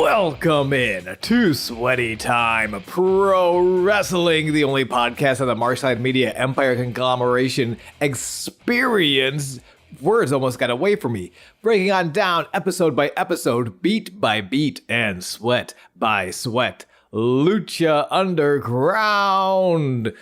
Welcome in to Sweaty Time Pro Wrestling, the only podcast on the Marside Media Empire conglomeration experience. Words almost got away from me. Breaking on down episode by episode, beat by beat, and sweat by sweat. Lucha Underground.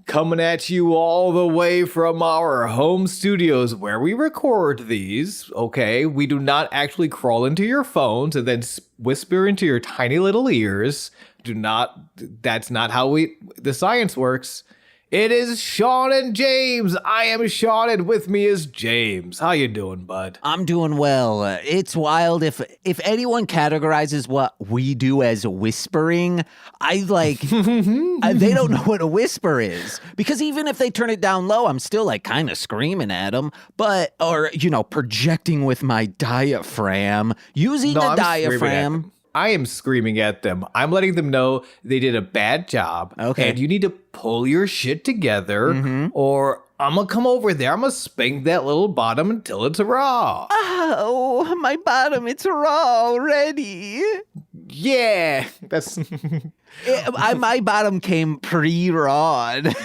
Coming at you all the way from our home studios where we record these, okay? We do not actually crawl into your phones and then whisper into your tiny little ears. That's not how the science works. It is Sean and James. I am Sean, and with me is James. How you doing, bud? I'm doing well. It's wild. If anyone categorizes what we do as whispering, they don't know what a whisper is. Because even if they turn it down low, I'm still like kind of screaming at them. Projecting with my diaphragm, using a diaphragm. I am screaming at them. I'm letting them know they did a bad job. Okay. And you need to pull your shit together, or I'm going to come over there. I'm going to spank that little bottom until it's raw. Oh, my bottom, it's raw already. Yeah. That's... my bottom came pre-rawed.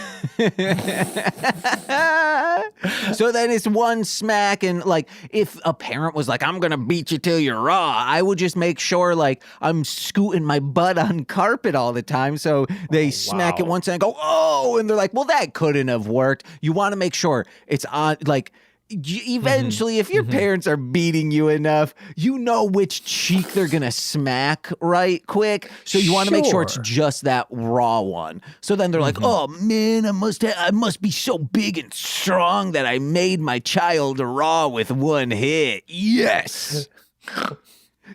So then it's one smack, and like if a parent was like, I'm gonna beat you till you're raw, I would just make sure like I'm scooting my butt on carpet all the time, so they smack it once and go, oh, and they're like, well, that couldn't have worked. You want to make sure it's on, like, eventually, if your parents are beating you enough, you know which cheek they're gonna smack right quick. So you want to make sure it's just that raw one. So then they're like, "Oh man, I must be so big and strong that I made my child raw with one hit." Yes.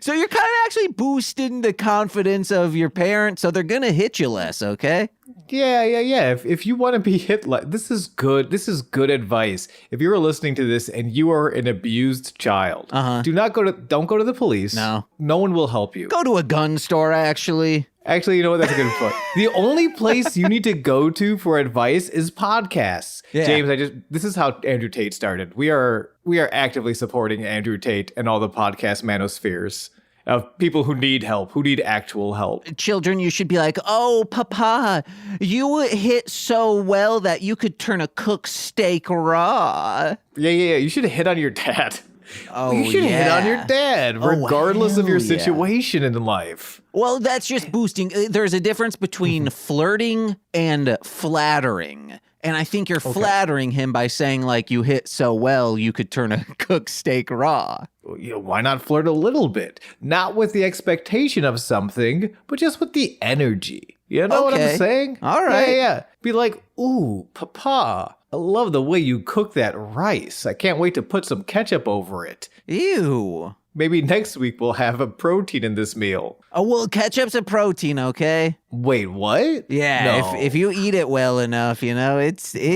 So you're kind of actually boosting the confidence of your parents, so they're gonna hit you less. Okay. Yeah. If you want to be hit, this is good. This is good advice. If you're listening to this and you are an abused child, don't go to the police. No one will help you. Go to a gun store, actually. Actually, you know what? That's a good point. The only place you need to go to for advice is podcasts. Yeah. James, this is how Andrew Tate started. We are actively supporting Andrew Tate and all the podcast manospheres of people who need help, who need actual help. Children, you should be like, oh, Papa, you hit so well that you could turn a cooked steak raw. Yeah. You should hit on your dad. Oh, you should hit on your dad, regardless of your situation in life. Well, that's just boosting. There's a difference between flirting and flattering. And I think you're flattering him by saying, like, you hit so well, you could turn a cooked steak raw. Why not flirt a little bit? Not with the expectation of something, but just with the energy. You know what I'm saying? All right. Yeah. Be like, ooh, Papa, I love the way you cook that rice. I can't wait to put some ketchup over it. Ew. Maybe next week we'll have a protein in this meal. Oh, well, ketchup's a protein, okay? Wait, what? Yeah, no. if you eat it well enough, it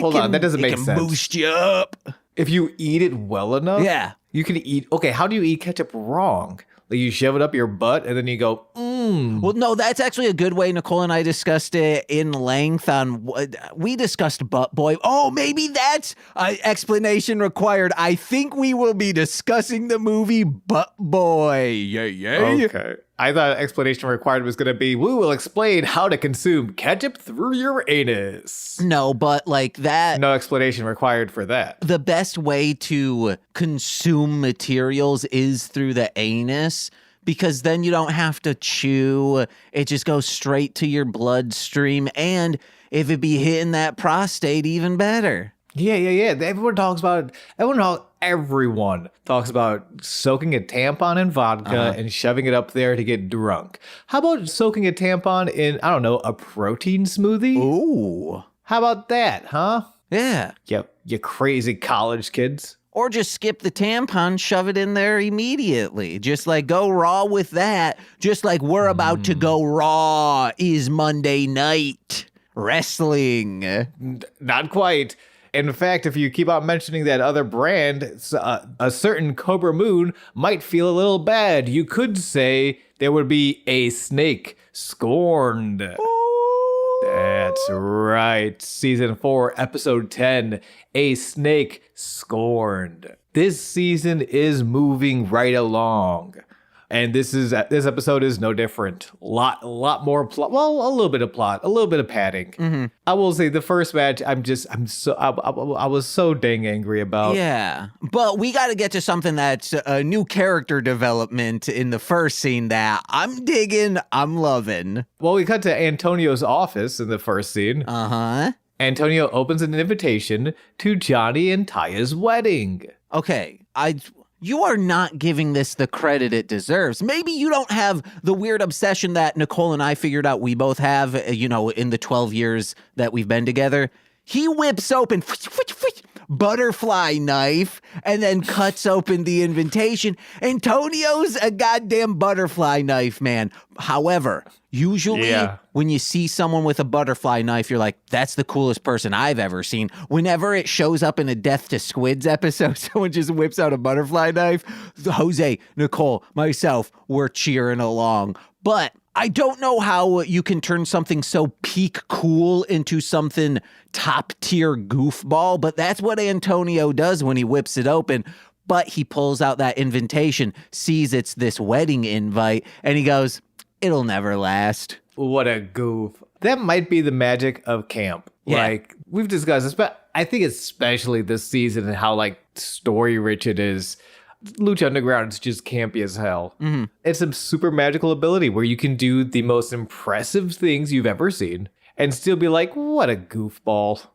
Hold on, that doesn't make sense. It can boost you up. If you eat it well enough? Yeah. You can eat... Okay, how do you eat ketchup wrong? Like you shove it up your butt and then you go, Well, no, that's actually a good way. Nicole and I discussed it in length on... We discussed butt boy. Oh, maybe that's explanation required. I think we will be discussing the movie Butt Boy. Yeah. Okay. I thought explanation required was going to be, we will explain how to consume ketchup through your anus. No, but like that... No explanation required for that. The best way to consume materials is through the anus, because then you don't have to chew. It just goes straight to your bloodstream. And if it be hitting that prostate, even better. Yeah. Everyone talks about soaking a tampon in vodka and shoving it up there to get drunk. How about soaking a tampon in, I don't know, a protein smoothie? Ooh. How about that, huh? Yeah. Yep, you crazy college kids. Or just skip the tampon, shove it in there immediately. Just like go raw with that. Just like we're about to go raw is Monday Night Wrestling. Not quite. In fact, if you keep on mentioning that other brand, a certain Cobra Moon might feel a little bad. You could say there would be a Snake Scorned. Ooh. That's right. Season 4, Episode 10, A Snake Scorned. This season is moving right along. And this episode is no different. A lot more plot. Well, a little bit of plot, a little bit of padding. I will say the first match, I was so dang angry about. Yeah, but we got to get to something that's a new character development in the first scene that I'm digging, I'm loving. Well, we cut to Antonio's office in the first scene. Antonio opens an invitation to Johnny and Taya's wedding. Okay, you are not giving this the credit it deserves. Maybe you don't have the weird obsession that Nicole and I figured out we both have, in the 12 years that we've been together. He whips open butterfly knife and then cuts open the invitation. Antonio's a goddamn butterfly knife, man. However, usually when you see someone with a butterfly knife, you're like, that's the coolest person I've ever seen. Whenever it shows up in a Death to Squids episode, someone just whips out a butterfly knife. Jose, Nicole, myself, we're cheering along. But I don't know how you can turn something so peak cool into something top tier goofball, but that's what Antonio does when he whips it open. But he pulls out that invitation, sees it's this wedding invite, and he goes, it'll never last. What a goof. That might be the magic of camp. Yeah. Like, we've discussed this, but I think especially this season and how, like, story rich it is. Lucha Underground is just campy as hell. It's a super magical ability where you can do the most impressive things you've ever seen and still be like, what a goofball.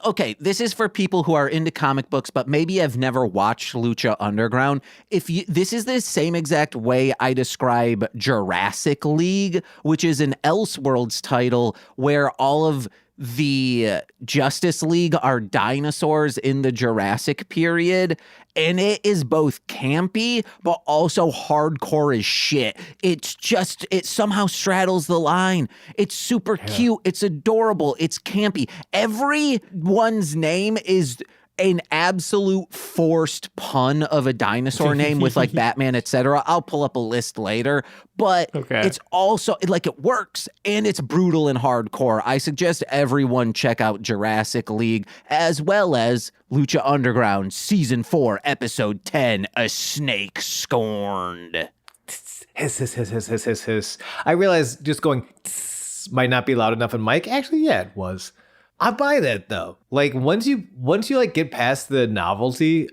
Okay, this is for people who are into comic books, but maybe have never watched Lucha Underground. This is the same exact way I describe Jurassic League, which is an Elseworlds title where all of the Justice League are dinosaurs in the Jurassic period, and it is both campy but also hardcore as shit. It somehow straddles the line. It's super cute, it's adorable, it's campy. Everyone's name is an absolute forced pun of a dinosaur name with like Batman, etc. I'll pull up a list later, but it's also like it works and it's brutal and hardcore. I suggest everyone check out Jurassic League as well as Lucha Underground Season 4, Episode 10, A Snake Scorned. Hiss. I realized just going might not be loud enough in mic. Actually, yeah, it was. I buy that though. Like once you like get past the novelty,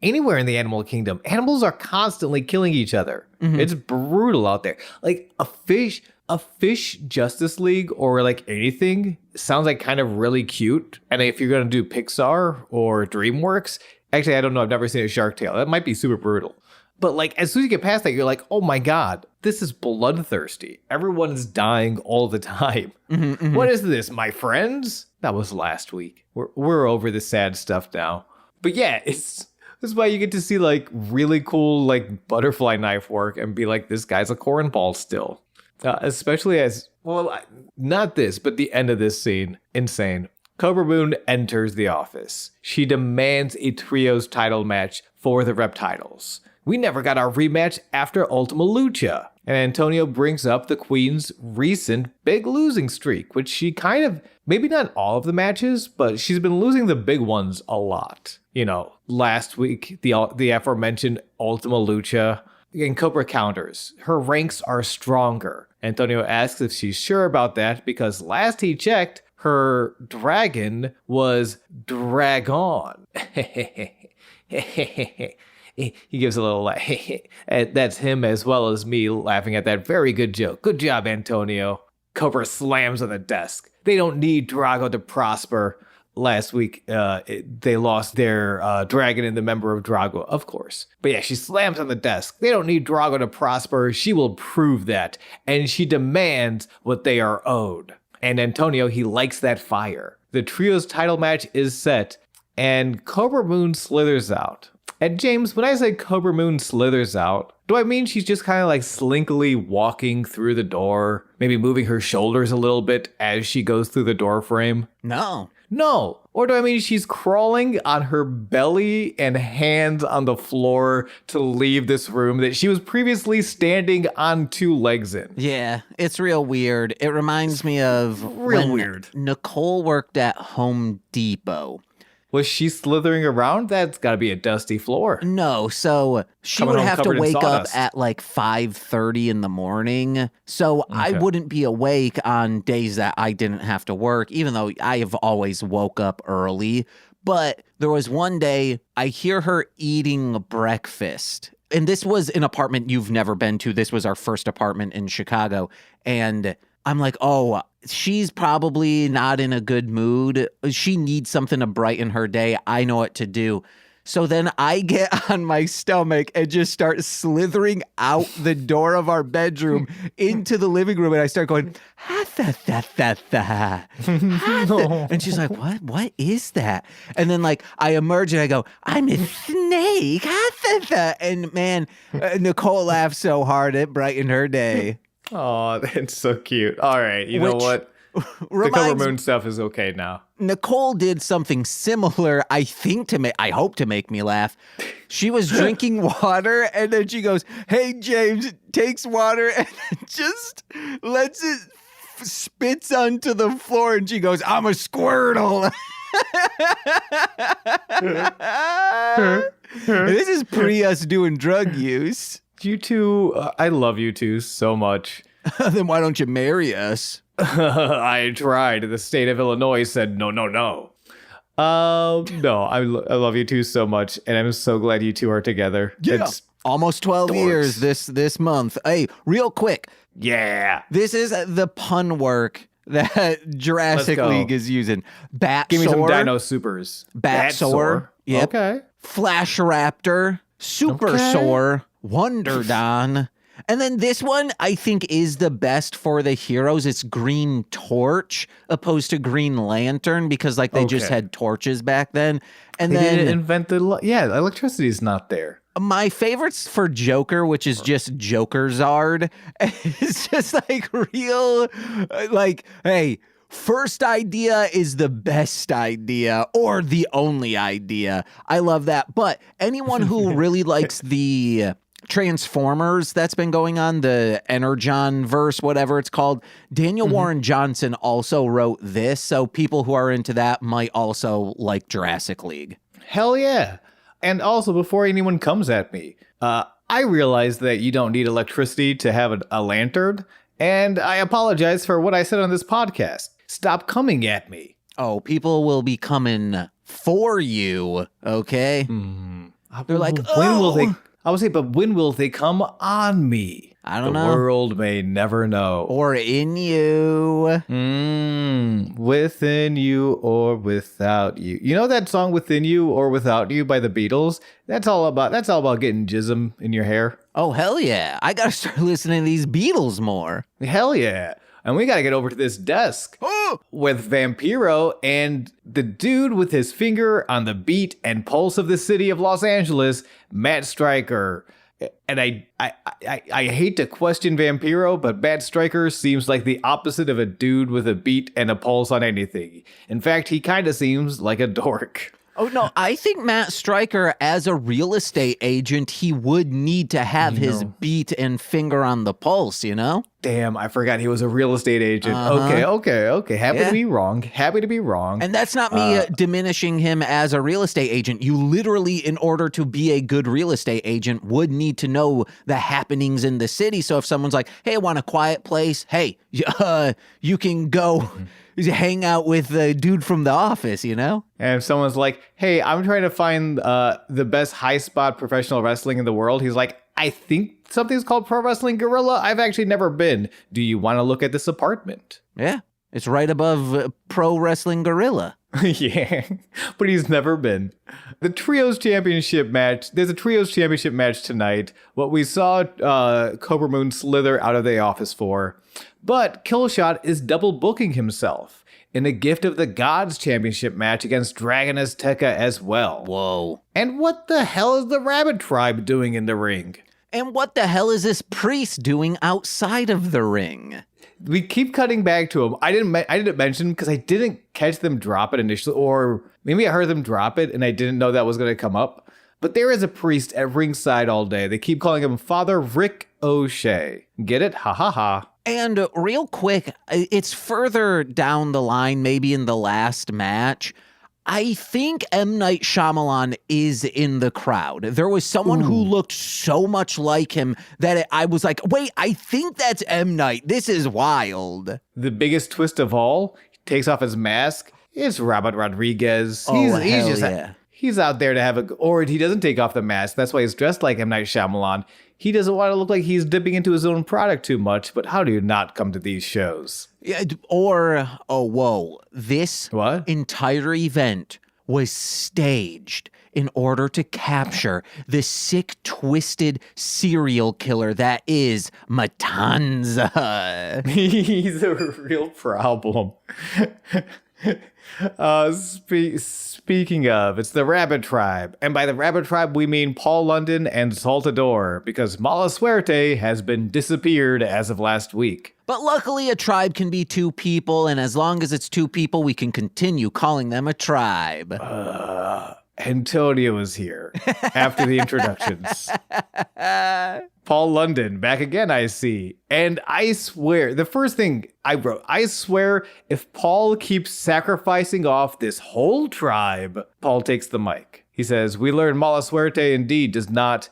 anywhere in the animal kingdom, animals are constantly killing each other. It's brutal out there. Like a fish Justice League or like anything sounds like kind of really cute. And if you're gonna do Pixar or DreamWorks, actually I don't know, I've never seen a Shark Tale. That might be super brutal. But like as soon as you get past that, you're like, oh my God, this is bloodthirsty. Everyone is dying all the time. What is this, my friends? That was last week. We're over the sad stuff now. But yeah, this is why you get to see like really cool like butterfly knife work and be like, this guy's a cornball still. Especially as, well, not this, but the end of this scene. Insane. Cobra Moon enters the office. She demands a trios title match for the Reptiles. We never got our rematch after Ultima Lucha. And Antonio brings up the Queen's recent big losing streak, which she kind of, maybe not all of the matches, but she's been losing the big ones a lot. You know, last week, the aforementioned Ultima Lucha. And Cobra counters. Her ranks are stronger. Antonio asks if she's sure about that because last he checked, her dragon was Dragon. He gives a little laugh. That's him as well as me laughing at that very good joke. Good job, Antonio. Cobra slams on the desk. They don't need Drago to prosper. Last week, they lost their dragon and the member of Drago, of course. But yeah, she slams on the desk. They don't need Drago to prosper. She will prove that. And she demands what they are owed. And Antonio, he likes that fire. The trio's title match is set, and Cobra Moon slithers out. And James, when I say Cobra Moon slithers out, do I mean she's just kind of like slinkily walking through the door, maybe moving her shoulders a little bit as she goes through the door frame? No. Or do I mean she's crawling on her belly and hands on the floor to leave this room that she was previously standing on two legs in? Yeah, it's real weird. It reminds me of real when weird. Nicole worked at Home Depot. Was she slithering around? That's got to be a dusty floor. No, so she Coming would home have to covered in wake up sawdust. at like 5:30 in the morning. So I wouldn't be awake on days that I didn't have to work, even though I have always woke up early. But there was one day I hear her eating breakfast. And this was an apartment you've never been to. This was our first apartment in Chicago. And I'm like, oh, she's probably not in a good mood. She needs something to brighten her day. I know what to do. So then I get on my stomach and just start slithering out the door of our bedroom into the living room. And I start going, ha-tha-tha-tha-tha. And she's like, what? What is that? And then like I emerge and I go, I'm a snake. Ha-tha-tha. And man, Nicole laughed so hard it brightened her day. Oh, that's so cute. All right. You know what? The Cover Moon stuff is okay now. Nicole did something similar, I think, I hope to make me laugh. She was drinking water, and then she goes, hey, James, takes water and just lets it spits onto the floor, and she goes, I'm a Squirtle. This is pre us doing drug use. You two, I love you two so much. Then why don't you marry us? I tried. The state of Illinois said no. No, I love you two so much, and I'm so glad you two are together. Yeah. It's almost 12 years this month. Hey, real quick. Yeah. This is the pun work that Jurassic League is using. Bat Give me Sore, some Dino Supers. Bat Sore. Yep. Okay. Flash Raptor. Super Sore. Wonder Don. And then this one, I think, is the best for the heroes. It's Green Torch opposed to Green Lantern because, like, they just had torches back then. And They then didn't invent electricity's not there. my favorites for Joker, which is just Joker Zard, it's just like real, like, hey, first idea is the best idea or the only idea. I love that. But anyone who really likes the Transformers that's been going on, the Energon verse, whatever it's called, Daniel Warren Johnson also wrote this. So people who are into that might also like Jurassic League. Hell yeah. And also, before anyone comes at me, I realize that you don't need electricity to have a lantern, and I apologize for what I said on this podcast. Stop coming at me. Oh, people will be coming for you, okay? They're like, when will "Oh." they? I would say, but when will they come on me? I don't the know. The world may never know. Or in you. Within you or without you. You know that song "Within You or Without You" by the Beatles? That's all about getting jism in your hair. Oh, hell yeah. I gotta start listening to these Beatles more. Hell yeah. And we gotta get over to this desk with Vampiro and the dude with his finger on the beat and pulse of the city of Los Angeles, Matt Stryker. And I hate to question Vampiro, but Matt Stryker seems like the opposite of a dude with a beat and a pulse on anything. In fact, he kind of seems like a dork. Oh, no, I think Matt Stryker, as a real estate agent, he would need to have his beat and finger on the pulse, you know? Damn, I forgot he was a real estate agent. Okay. Happy to be wrong. And that's not me diminishing him as a real estate agent. You literally, in order to be a good real estate agent, would need to know the happenings in the city. So if someone's like, hey, I want a quiet place. Hey, you can go hang out with the dude from The Office, you know? And if someone's like, hey, I'm trying to find the best high spot professional wrestling in the world, he's like, I think something's called Pro Wrestling Guerrilla. I've actually never been. Do you want to look at this apartment? Yeah, it's right above Pro Wrestling Guerrilla. Yeah, but he's never been. The Trios Championship match. There's a Trios Championship match tonight. What we saw Cobra Moon slither out of the office for. But Killshot is double booking himself in a Gift of the Gods Championship match against Dragon Azteca as well. Whoa. And what the hell is the Rabbit Tribe doing in the ring? And what the hell is this priest doing outside of the ring? We keep cutting back to him. I didn't mention because I didn't catch them drop it initially, or maybe I heard them drop it and I didn't know that was going to come up. But there is a priest at ringside all day. They keep calling him Father Rick O'Shea. Get it? Ha ha ha. And real quick, it's further down the line, maybe in the last match. I think M. Night Shyamalan is in the crowd. There was someone who looked so much like him that I was like, wait, I think that's M. Night. This is wild. The biggest twist of all, he takes off his mask. It's Robert Rodriguez. He's out there to have or he doesn't take off the mask. That's why he's dressed like M. Night Shyamalan. He doesn't want to look like he's dipping into his own product too much, but how do you not come to these shows? Yeah, this entire event was staged in order to capture the sick, twisted serial killer that is Matanza. He's a real problem. Speaking of, it's the Rabbit Tribe. And by the Rabbit Tribe, we mean Paul London and Saltador, because Mala Suerte has been disappeared as of last week. But luckily, a tribe can be 2 people, and as long as it's 2 people, we can continue calling them a tribe. Antonio is here after the introductions. Paul London, back again, I see. And I swear, the first thing I wrote, I swear if Paul keeps sacrificing off this whole tribe, Paul takes the mic. He says, we learn Mala Suerte indeed does not,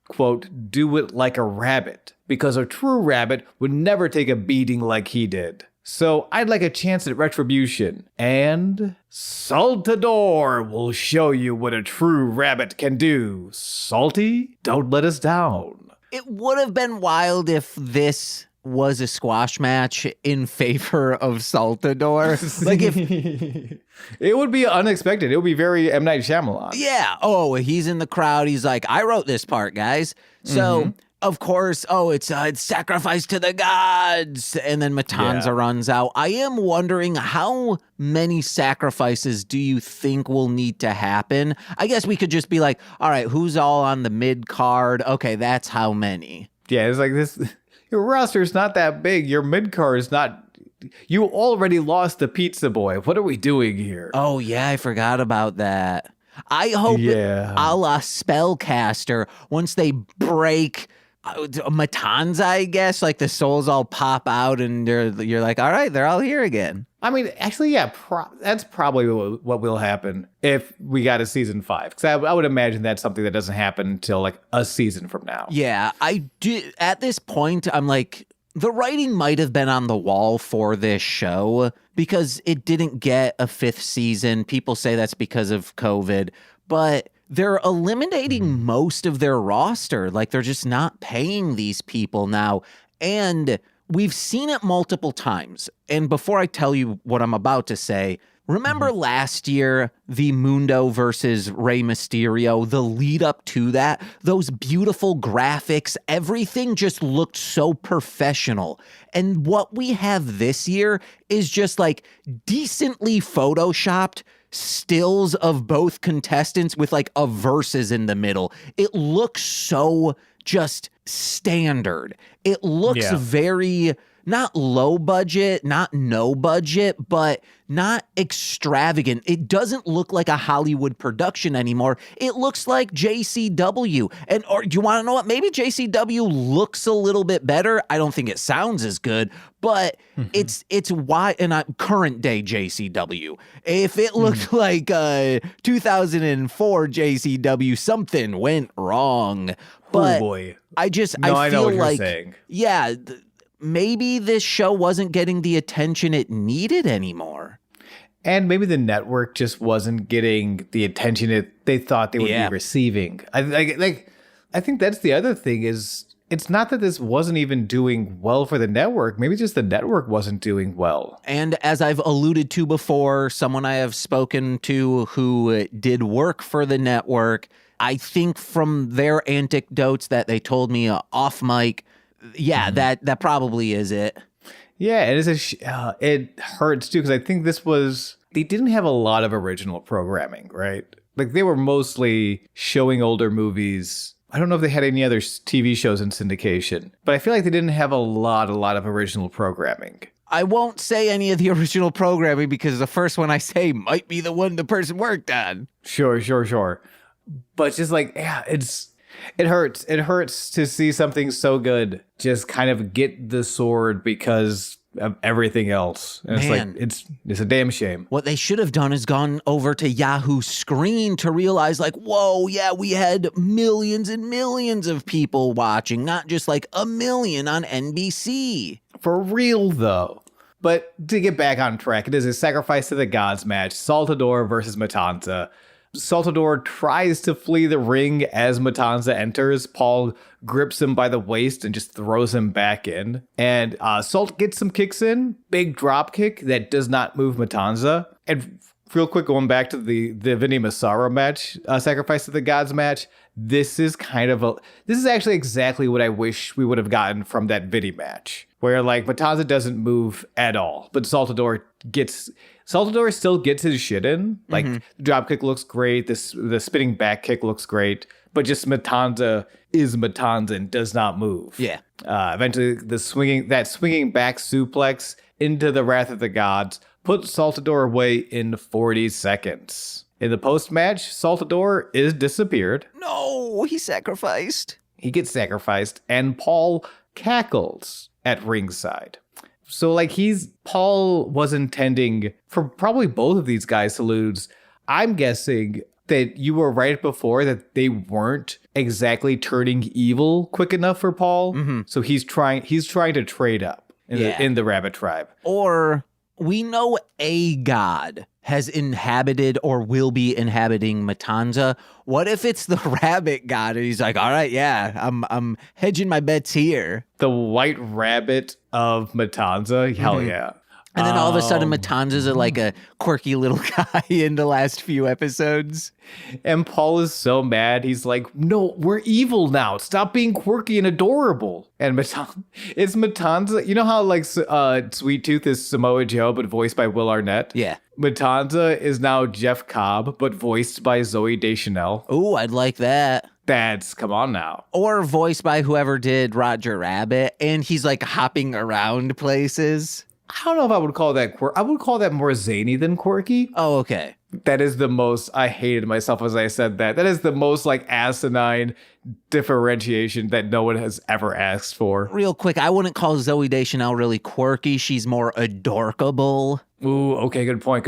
quote, do it like a rabbit, because a true rabbit would never take a beating like he did. So I'd like a chance at retribution. And Saltador will show you what a true rabbit can do. Salty, don't let us down. It would have been wild if this was a squash match in favor of Saltador. Like if it would be unexpected. It would be very M. Night Shyamalan. Yeah. Oh, he's in the crowd. He's like, I wrote this part, guys. So of course, it's sacrifice to the gods. And then Matanza runs out. I am wondering how many sacrifices do you think will need to happen? I guess we could just be like, all right, who's all on the mid card? Okay, that's how many. Yeah, it's like this. Your roster's not that big. Your mid card is not. You already lost the Pizza Boy. What are we doing here? Oh, yeah, I forgot about that. I hope a la Spellcaster, once they break Matanza, I guess, like the souls all pop out and you're like, all right, they're all here again. I mean, actually, yeah, that's probably what will happen if we got a season 5. Because I would imagine that's something that doesn't happen until like a season from now. Yeah, I do. At this point, I'm like, the writing might have been on the wall for this show because it didn't get a 5th season. People say that's because of COVID, but they're eliminating most of their roster. Like, they're just not paying these people now. And we've seen it multiple times. And before I tell you what I'm about to say, remember last year, the Mundo versus Rey Mysterio, the lead up to that, those beautiful graphics, everything just looked so professional. And what we have this year is just like decently photoshopped stills of both contestants with like a verses in the middle. It looks so just standard. It looks very not low budget, not no budget, but not extravagant. It doesn't look like a Hollywood production anymore. It looks like JCW. And or do you want to know what? Maybe JCW looks a little bit better. I don't think it sounds as good, but it's why current day JCW. If it looked like 2004 JCW, something went wrong. But oh boy. I know feel what you're like saying. Yeah, maybe this show wasn't getting the attention it needed anymore. And maybe the network just wasn't getting the attention they thought they would be receiving. I think that's the other thing is it's not that this wasn't even doing well for the network. Maybe just the network wasn't doing well. And as I've alluded to before, someone I have spoken to who did work for the network, I think from their anecdotes that they told me off mic, that probably is it. Yeah, it hurts too because I think they didn't have a lot of original programming, right? Like they were mostly showing older movies. I don't know if they had any other TV shows in syndication, but I feel like they didn't have a lot of original programming. I won't say any of the original programming because the first one I say might be the one the person worked on. Sure. But just like, it hurts. It hurts to see something so good just kind of get the sword because everything else. And Man. it's a damn shame. What they should have done is gone over to Yahoo Screen to realize, like, whoa, yeah, we had millions and millions of people watching, not just like a million on NBC. For real, though. But to get back on track, it is a sacrifice to the gods match. Saltador versus Matanza. Saltador tries to flee the ring as Matanza enters. Paul grips him by the waist and just throws him back in. And Salt gets some kicks in. Big drop kick that does not move Matanza. And real quick, going back to the Vinny Massaro match, Sacrifice to the Gods match, this is actually exactly what I wish we would have gotten from that Vinny match. Where, like, Matanza doesn't move at all, but Saltador still gets his shit in. Like, the drop kick looks great, the spinning back kick looks great, but just Matanza is Matanza and does not move. Yeah. Eventually, that swinging back suplex into the Wrath of the Gods put Saltador away in 40 seconds. In the post-match, Saltador is disappeared. No, he sacrificed. He gets sacrificed, and Paul cackles at ringside. So, like, Paul was intending for probably both of these guys to lose. I'm guessing that you were right before that they weren't exactly turning evil quick enough for Paul. Mm-hmm. So he's trying to trade up in the Rabbit Tribe. Or we know a god has inhabited or will be inhabiting Matanza. What if it's the rabbit god and he's like, all right, yeah, I'm hedging my bets here. The white rabbit of Matanza? Hell yeah. And then all of a sudden, Matanza's like a quirky little guy in the last few episodes. And Paul is so mad. He's like, no, we're evil now. Stop being quirky and adorable. And it's Matanza. You know how, like, Sweet Tooth is Samoa Joe, but voiced by Will Arnett? Yeah. Matanza is now Jeff Cobb, but voiced by Zooey Deschanel. Ooh, I'd like that. Come on now. Or voiced by whoever did Roger Rabbit, and he's, like, hopping around places. I don't know if I would call that quirky. I would call that more zany than quirky. Oh, okay. That is the most, I hated myself as I said that. That is the most, like, asinine differentiation that no one has ever asked for. Real quick, I wouldn't call Zooey Deschanel really quirky. She's more adorkable. Ooh, okay, good point.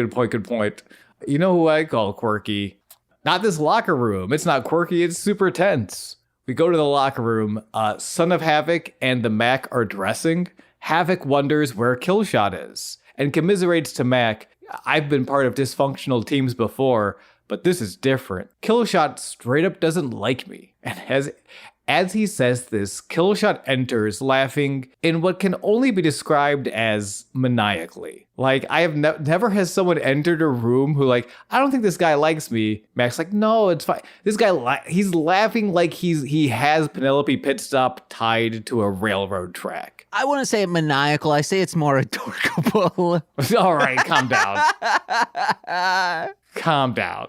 You know who I call quirky? Not this locker room. It's not quirky, it's super tense. We go to the locker room. Son of Havoc and the Mack are dressing. Havoc wonders where Killshot is and commiserates to Mack. I've been part of dysfunctional teams before, but this is different. Killshot straight up doesn't like me. And as he says this, Killshot enters laughing in what can only be described as maniacally. Like, I have never has someone entered a room who, like, I don't think this guy likes me. Mack's like, no, it's fine. This guy, he's laughing like he has Penelope Pitstop tied to a railroad track. I wouldn't say it maniacal. I say it's more adorkable. All right, calm down. Calm down.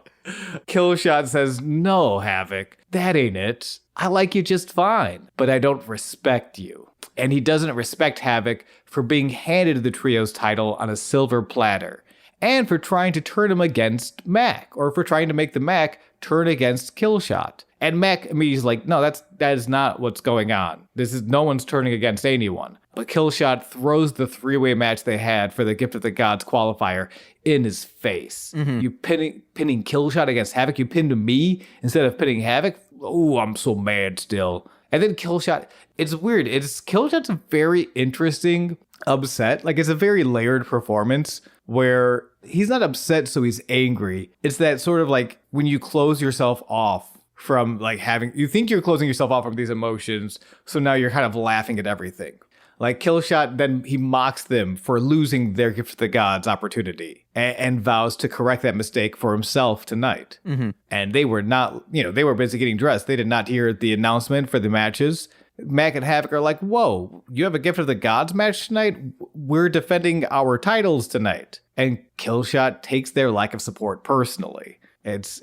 Killshot says, no, Havoc, that ain't it. I like you just fine, but I don't respect you. And he doesn't respect Havoc for being handed the trio's title on a silver platter, and for trying to turn him against Mack, or for trying to make the Mack turn against Killshot. And Mack immediately is like, no, that is not what's going on. No one's turning against anyone. But Killshot throws the three-way match they had for the Gift of the Gods qualifier in his face. Mm-hmm. You pinning Killshot against Havoc, you pinned me instead of pinning Havoc? Oh, I'm so mad still. And then Killshot, it's weird. Killshot's a very interesting upset. Like, it's a very layered performance where he's not upset so he's angry. It's that sort of like when you close yourself off from, like, you think you're closing yourself off from these emotions, so now you're kind of laughing at everything. Like, Killshot, then he mocks them for losing their Gift of the Gods opportunity and vows to correct that mistake for himself tonight. Mm-hmm. And they were not, they were busy getting dressed. They did not hear the announcement for the matches. Mack and Havoc are like, whoa, you have a Gift of the Gods match tonight? We're defending our titles tonight. And Killshot takes their lack of support personally. It's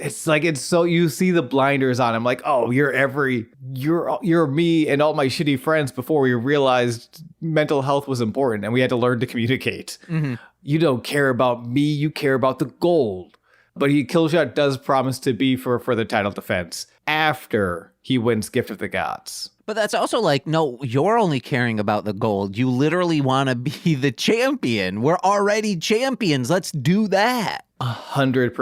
so you see the blinders on him, like, oh, you're me and all my shitty friends before we realized mental health was important and we had to learn to communicate. Mm-hmm. You don't care about me, you care about the gold. But Killshot does promise to be for the title defense after he wins Gift of the Gods. But that's also like, no, you're only caring about the gold. You literally want to be the champion. We're already champions. Let's do that. 100%.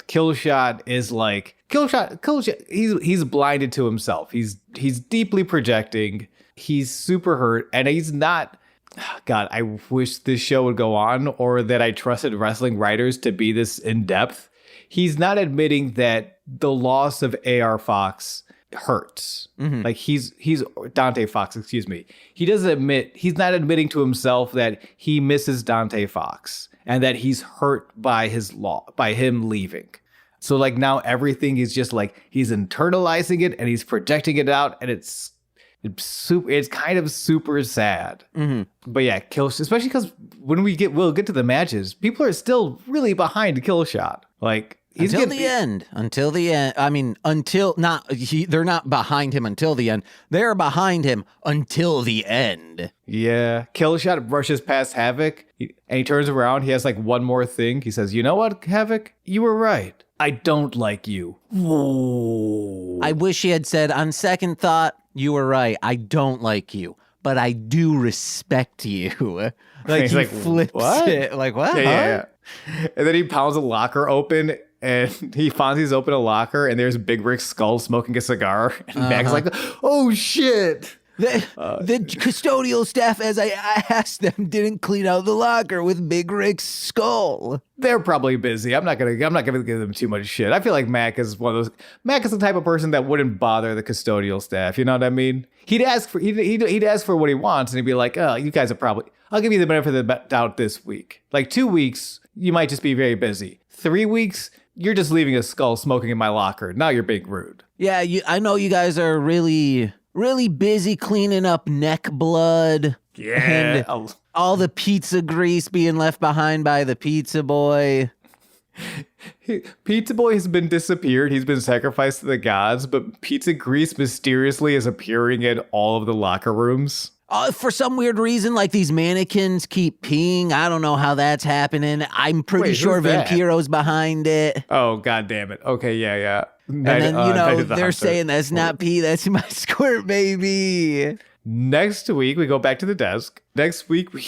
Killshot is like Killshot. He's blinded to himself. He's deeply projecting. He's super hurt, and he's not. God, I wish this show would go on, or that I trusted wrestling writers to be this in depth. He's not admitting that the loss of AR Fox hurts. Mm-hmm. Like he's Dante Fox, excuse me. He's not admitting to himself that he misses Dante Fox and that he's hurt by him leaving. So like now everything is just like he's internalizing it and he's projecting it out, and it's kind of super sad. Mm-hmm. But yeah, especially because when we'll get to the matches, people are still really behind Killshot. Like until the end. I mean, they're not behind him until the end. They're behind him until the end. Yeah. Killshot brushes past Havoc and he turns around. He has like one more thing. He says, "You know what, Havoc? You were right. I don't like you." Whoa. I wish he had said, "On second thought, you were right. I don't like you, but I do respect you." Like he flips what? It. Like, what? Yeah. And then he pounds a locker open, and he Fonzie's open a locker, and there's Big Rick's skull smoking a cigar. And Mack's like, "Oh, shit." The custodial staff, as I asked them, didn't clean out the locker with Big Rick's skull. They're probably busy. I'm not gonna give them too much shit. I feel like Mack is the type of person that wouldn't bother the custodial staff. You know what I mean? He'd ask for what he wants, and he'd be like, "Oh, you guys are probably. I'll give you the benefit of the doubt this week. Like 2 weeks, you might just be very busy. 3 weeks, you're just leaving a skull smoking in my locker. Now you're being rude." Yeah, I know you guys are really busy cleaning up neck blood. Yeah. And all the pizza grease being left behind by the pizza boy. Pizza boy has been disappeared. He's been sacrificed to the gods, but pizza grease mysteriously is appearing in all of the locker rooms. For some weird reason, like these mannequins keep peeing. I don't know how that's happening. I'm pretty sure Vampiro's behind it. Oh, God damn it. Okay, yeah. And then, they're saying that's not pee, that's my squirt, baby. Next week, we go back to the desk. Next week, we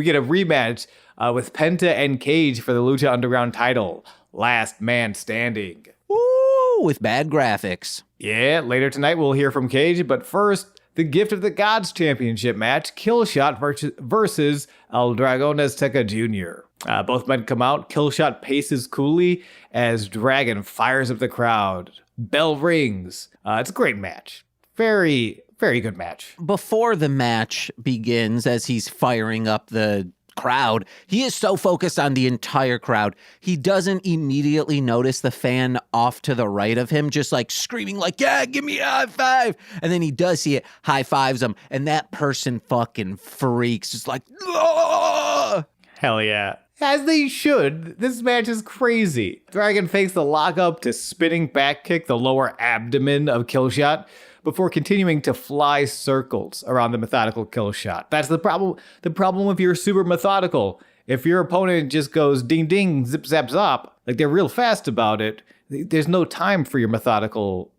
get a rematch with Penta and Cage for the Lucha Underground title. Last man standing. Ooh, with bad graphics. Yeah, later tonight, we'll hear from Cage, but first, the Gift of the Gods Championship match, Killshot versus El Dragon Azteca Jr. Both men come out. Killshot paces coolly as Dragon fires up the crowd. Bell rings. It's a great match. Very, very good match. Before the match begins, as he's firing up the crowd, he is so focused on the entire crowd, he doesn't immediately notice the fan off to the right of him, just like screaming like, "Yeah, give me a high five." And then he does see it, high fives him, and that person fucking freaks, just like, "Oh!" Hell yeah. As they should. This match is crazy. Dragon fakes the lockup to spinning back kick the lower abdomen of Killshot before continuing to fly circles around the methodical Killshot. That's the problem. The problem if you're super methodical. If your opponent just goes ding ding, zip zap zop, like they're real fast about it, there's no time for your methodical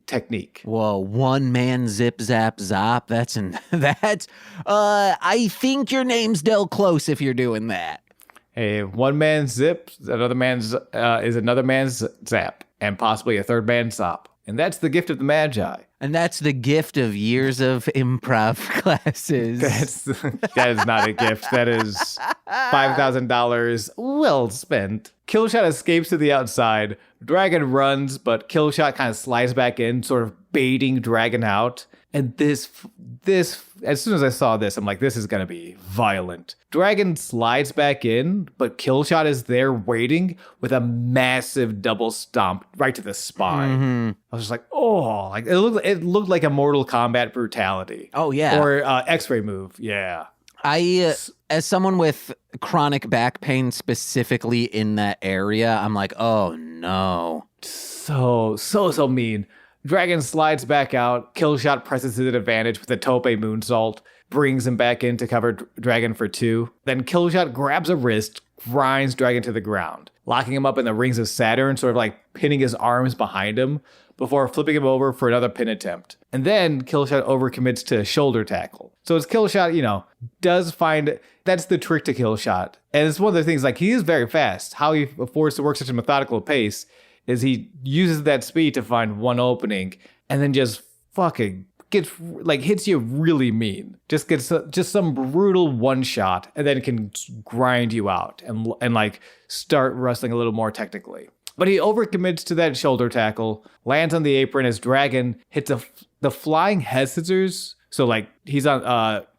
technique. Whoa, one man zip zap zop. I think your name's Del Close if you're doing that. Hey, one man's zip, another man's is another man's zap, and possibly a third man's zop. And that's the gift of the Magi. And that's the gift of years of improv classes. That is not a gift. That is $5,000 well spent. Killshot escapes to the outside. Dragon runs, but Killshot kind of slides back in, sort of baiting Dragon out. And this, as soon as I saw this, I'm like, this is going to be violent. Dragon slides back in, but Killshot is there waiting with a massive double stomp right to the spine. Mm-hmm. I was just like, oh, like it looked like a Mortal Kombat brutality. Oh, yeah. Or X-ray move. Yeah. As someone with chronic back pain specifically in that area, I'm like, oh, no. So mean. Dragon slides back out. Killshot presses his advantage with a tope moonsault, brings him back in to cover Dragon for 2. Then Killshot grabs a wrist, grinds Dragon to the ground, locking him up in the rings of Saturn, sort of like pinning his arms behind him. before flipping him over for another pin attempt. And then Killshot overcommits to shoulder tackle. So it's Killshot, does find that's the trick to Killshot. And it's one of the things, like, he is very fast. How he affords to work such a methodical pace is he uses that speed to find one opening and then just fucking hits you really mean. Just gets just some brutal one shot and then can grind you out and like start wrestling a little more technically. But he overcommits to that shoulder tackle, lands on the apron as Dragon hits the flying head scissors. So like he's on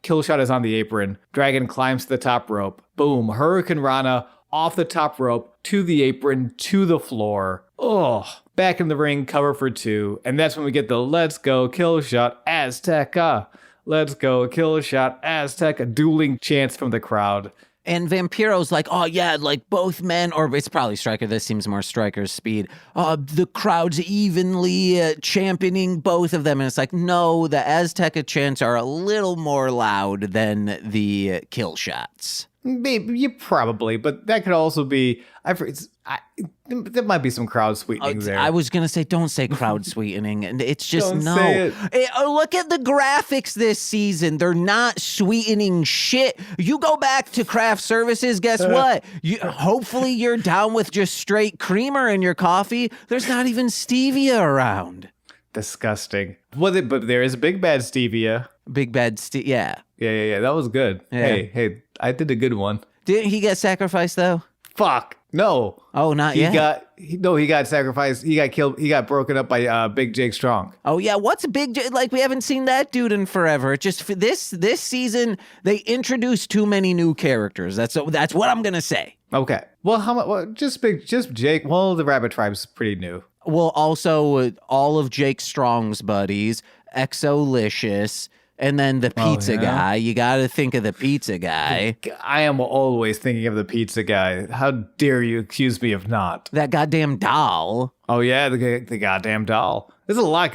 Killshot is on the apron. Dragon climbs to the top rope. Boom, Hurricane Rana off the top rope to the apron to the floor. Oh, back in the ring, cover for 2. And that's when we get the let's go Killshot Azteca. Let's go Killshot Azteca dueling chants from the crowd. And Vampiro's like, oh, yeah, like both men, or it's probably Striker. This seems more Striker's speed. The crowd's evenly championing both of them. And it's like, no, the Azteca chants are a little more loud than the kill shots. Maybe, you probably, but that could also be, there might be some crowd sweetening there. I was going to say, don't say crowd sweetening. And it's just, don't no. say it. Look at the graphics this season. They're not sweetening shit. You go back to craft services, guess what? Hopefully you're down with just straight creamer in your coffee. There's not even stevia around. Disgusting. But there is Big Bad Stevia. Big Bad yeah. Yeah. That was good. Yeah. Hey, I did a good one. Didn't he get sacrificed, though? Fuck. No. Oh, not yet? He got sacrificed. He got killed. He got broken up by Big Jake Strong. Oh, yeah. What's Big Jake? Like, we haven't seen that dude in forever. It just, this season, they introduced too many new characters. That's what I'm going to say. Okay. Well, how much? Well, just Jake. Well, the Rabbit Tribe's pretty new. Well, also, all of Jake Strong's buddies, Exolicious, and then the pizza guy. You got to think of the pizza guy. I am always thinking of the pizza guy. How dare you accuse me of not? That goddamn doll. Oh, yeah, the goddamn doll. There's a lot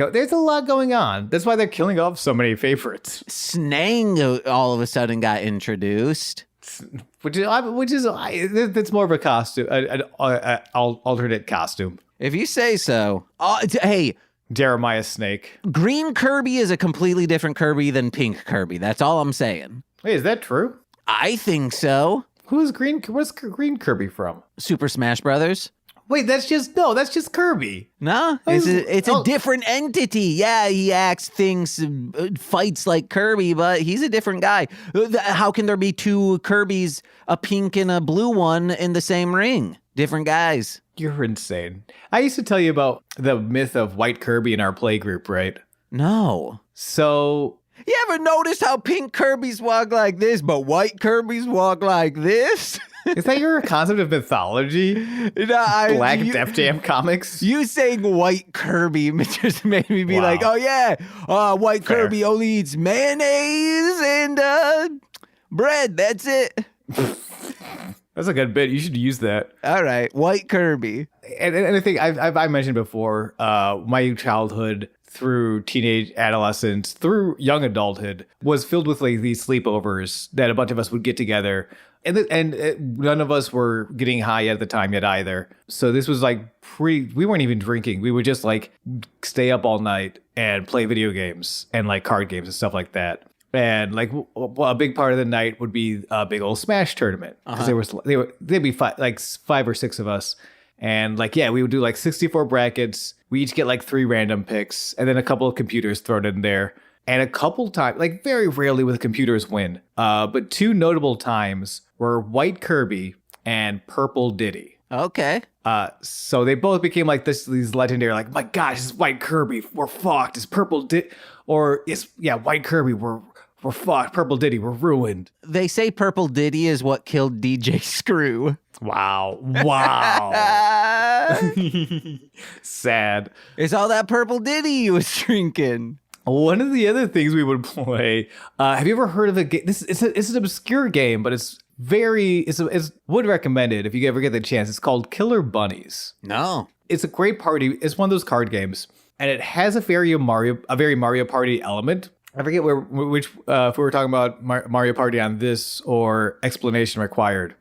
going on. That's why they're killing off so many favorites. Snang all of a sudden got introduced. Which is that's more of a costume, an alternate costume. If you say so. Hey, Jeremiah Snake. Green Kirby is a completely different Kirby than Pink Kirby. That's all I'm saying. Wait, is that true? I think so. Where's Green Kirby from? Super Smash Brothers. Wait, that's just Kirby. No, it's a different entity. Yeah, he acts, thinks, fights like Kirby, but he's a different guy. How can there be two Kirbys, a pink and a blue one, in the same ring? Different guys. You're insane. I used to tell you about the myth of White Kirby in our play group, right? No. So... You ever noticed how pink Kirbys walk like this, but white Kirbys walk like this? Is that your concept of mythology? Black Def Jam comics? You saying white Kirby just made me be like, oh yeah, white Fair. Kirby only eats mayonnaise and bread. That's it. That's a good bit. You should use that. All right, white Kirby. And I think I mentioned before, my childhood through teenage adolescence, through young adulthood, was filled with like these sleepovers that a bunch of us would get together. And none of us were getting high at the time yet either. So this was like we weren't even drinking. We would just like stay up all night and play video games and like card games and stuff like that. And like a big part of the night would be a big old Smash tournament. Because there'd be five or six of us. And like, yeah, we would do like 64 brackets. We each get like 3 random picks and then a couple of computers thrown in there. And a couple times, like very rarely would the computers win. But 2 notable times were White Kirby and Purple Diddy. Okay. So they both became like these legendary, like, my gosh, it's White Kirby, we're fucked. It's Purple Diddy, or White Kirby, we're fucked. Purple Diddy, we're ruined. They say Purple Diddy is what killed DJ Screw. Wow. Sad. It's all that Purple Diddy you was drinking. One of the other things we would play, have you ever heard of a game? It's an obscure game, but it's would recommend it if you ever get the chance. It's called Killer Bunnies. No. It's a great party. It's one of those card games, and it has a very Mario Party element. I forget which if we were talking about Mario Party on this or explanation required.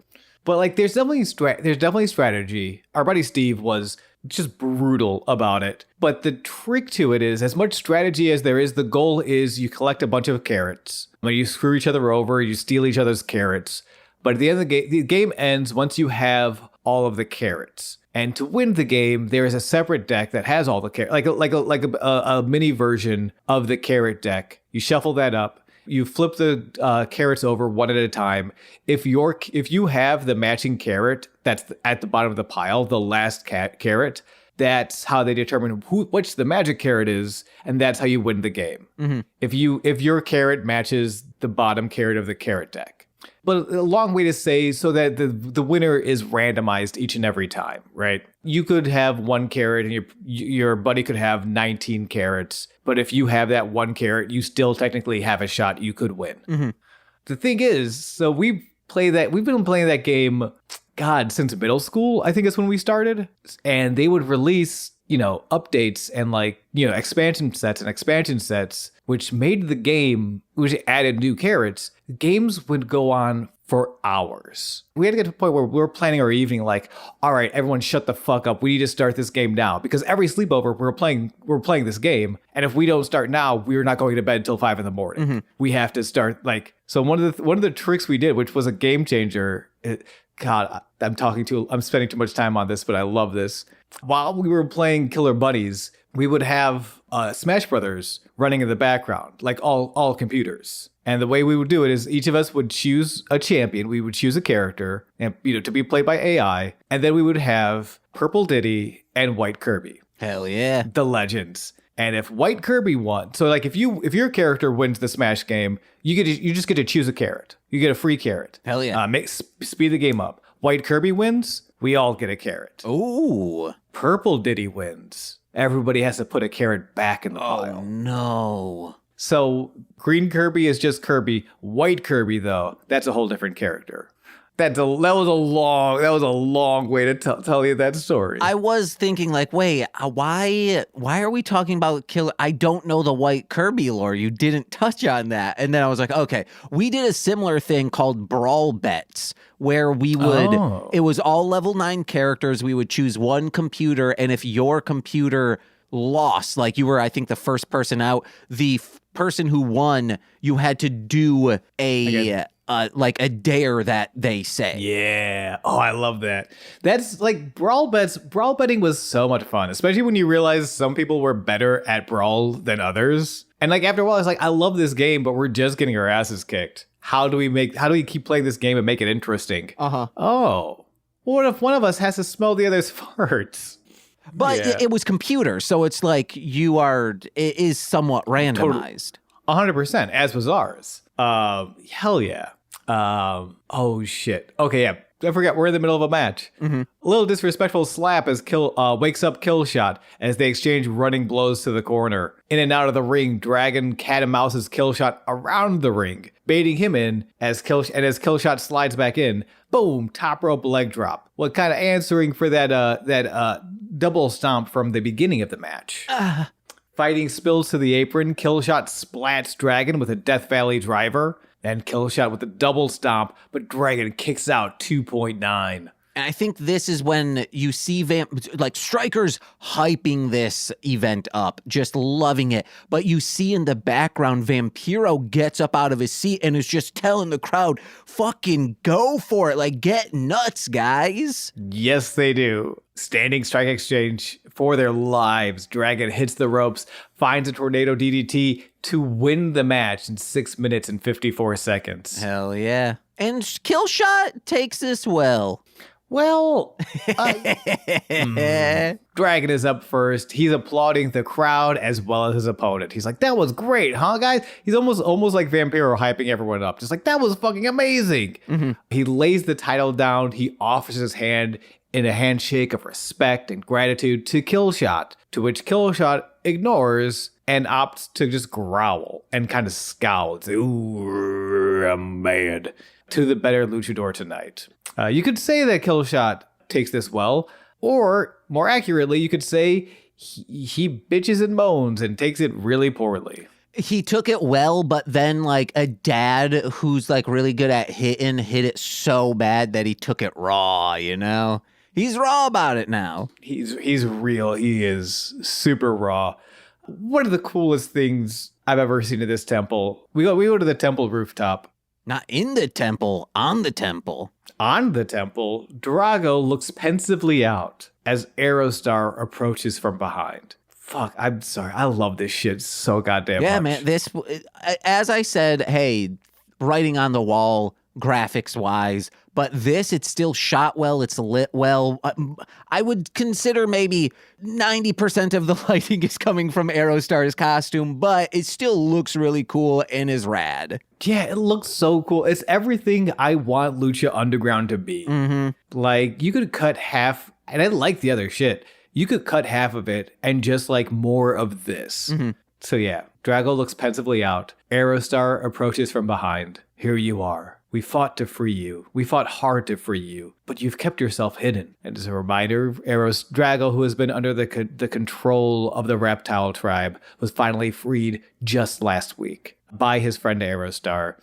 But like, there's definitely strategy. Our buddy Steve was just brutal about it. But the trick to it is, as much strategy as there is, the goal is you collect a bunch of carrots. When you screw each other over, you steal each other's carrots. But at the end of the game ends once you have all of the carrots. And to win the game, there is a separate deck that has all the carrots, like a mini version of the carrot deck. You shuffle that up. You flip the carrots over one at a time. If you have the matching carrot that's at the bottom of the pile, the last carrot, that's how they determine which the magic carrot is, and that's how you win the game. Mm-hmm. If your carrot matches the bottom carrot of the carrot deck. But a long way to say so that the winner is randomized each and every time, right? You could have one carrot and your buddy could have 19 carrots. But if you have that one carrot, you still technically have a shot. You could win. Mm-hmm. The thing is, so we've been playing that game, God, since middle school, I think is when we started. And they would release, updates and expansion sets, which made the game, which added new carrots. Games would go on for hours. We had to get to a point where we were planning our evening like, all right, everyone shut the fuck up. We need to start this game now. Because every sleepover, we're playing this game. And if we don't start now, we're not going to bed until 5 a.m. Mm-hmm. We have to start so one of the tricks we did, which was a game changer. God, I'm spending too much time on this, but I love this. While we were playing Killer Bunnies, we would have Smash Brothers running in the background, like all computers. And the way we would do it is each of us would choose a champion. We would choose a character, and to be played by AI, and then we would have Purple Diddy and White Kirby. Hell yeah, the legends. And if White Kirby won, so if your character wins the Smash game, you just get to choose a carrot. You get a free carrot. Hell yeah. Speed the game up. White Kirby wins, we all get a carrot. Ooh. Purple Diddy wins. Everybody has to put a carrot back in the pile. Oh no. So green Kirby is just Kirby. White Kirby, though, that's a whole different character. That was a long way to tell you that story. I was thinking wait, why are we talking about Killer? I don't know the White Kirby lore. You didn't touch on that. And then I was like, okay, we did a similar thing called Brawl Bets where we would, it was all level 9 characters. We would choose one computer. And if your computer lost, you were, I think, the first person out, the person who won, you had to do a dare that they say. Yeah. Oh, I love that. That's brawl bets. Brawl betting was so much fun, especially when you realize some people were better at brawl than others. And after a while, it's I love this game, but we're just getting our asses kicked. How do we keep playing this game and make it interesting? Uh-huh. Oh, what if one of us has to smell the other's farts? But it was computer, so it's it is somewhat randomized. 100%, as was ours. Hell yeah. Oh shit. Okay, yeah. I forgot we're in the middle of a match. Mm-hmm. A little disrespectful slap as wakes up Killshot as they exchange running blows to the corner. In and out of the ring, Dragon cat and mouses Killshot around the ring, baiting him in as Killshot slides back in. Boom! Top rope leg drop. Well, kind of answering for that double stomp from the beginning of the match. Fighting spills to the apron. Killshot splats Dragon with a Death Valley driver. And Killshot with a double stomp, but Dragon kicks out 2.9. And I think this is when you see strikers hyping this event up, just loving it. But you see in the background, Vampiro gets up out of his seat and is just telling the crowd, fucking go for it. Get nuts, guys. Yes, they do. Standing strike exchange for their lives. Dragon hits the ropes, finds a tornado DDT to win the match in 6 minutes and 54 seconds. Hell yeah. And Killshot takes this well. Well, Dragon is up first. He's applauding the crowd as well as his opponent. He's like, that was great, huh, guys? He's almost like Vampiro hyping everyone up. Just that was fucking amazing. Mm-hmm. He lays the title down. He offers his hand in a handshake of respect and gratitude to Killshot, to which Killshot ignores and opts to just growl and kind of scowl and say, ooh, I'm mad, to the better luchador tonight. You could say that Killshot takes this well, or more accurately, you could say he bitches and moans and takes it really poorly. He took it well, but then a dad who's really good at hitting hit it so bad that he took it raw, He's raw about it now. He's real. He is super raw. One of the coolest things I've ever seen at this temple. We go to the temple rooftop. Not in the temple, on the temple. On the temple, Drago looks pensively out as Aerostar approaches from behind. Fuck, I'm sorry. I love this shit so goddamn much. Yeah, man. This, as I said, hey, writing on the wall, graphics wise, but this, it's still shot well. It's lit well. I would consider maybe 90% of the lighting is coming from Aerostar's costume, but it still looks really cool and is rad. Yeah, it looks so cool. It's everything I want Lucha Underground to be. Like, you could cut half, and I like the other shit. You could cut half of it and just like more of this. So yeah, Drago looks pensively out. Aerostar approaches from behind. Here you are. We fought to free you. We fought hard to free you, but you've kept yourself hidden. And as a reminder, Drago, who has been under the control of the Reptile tribe, was finally freed just last week by his friend Aerostar.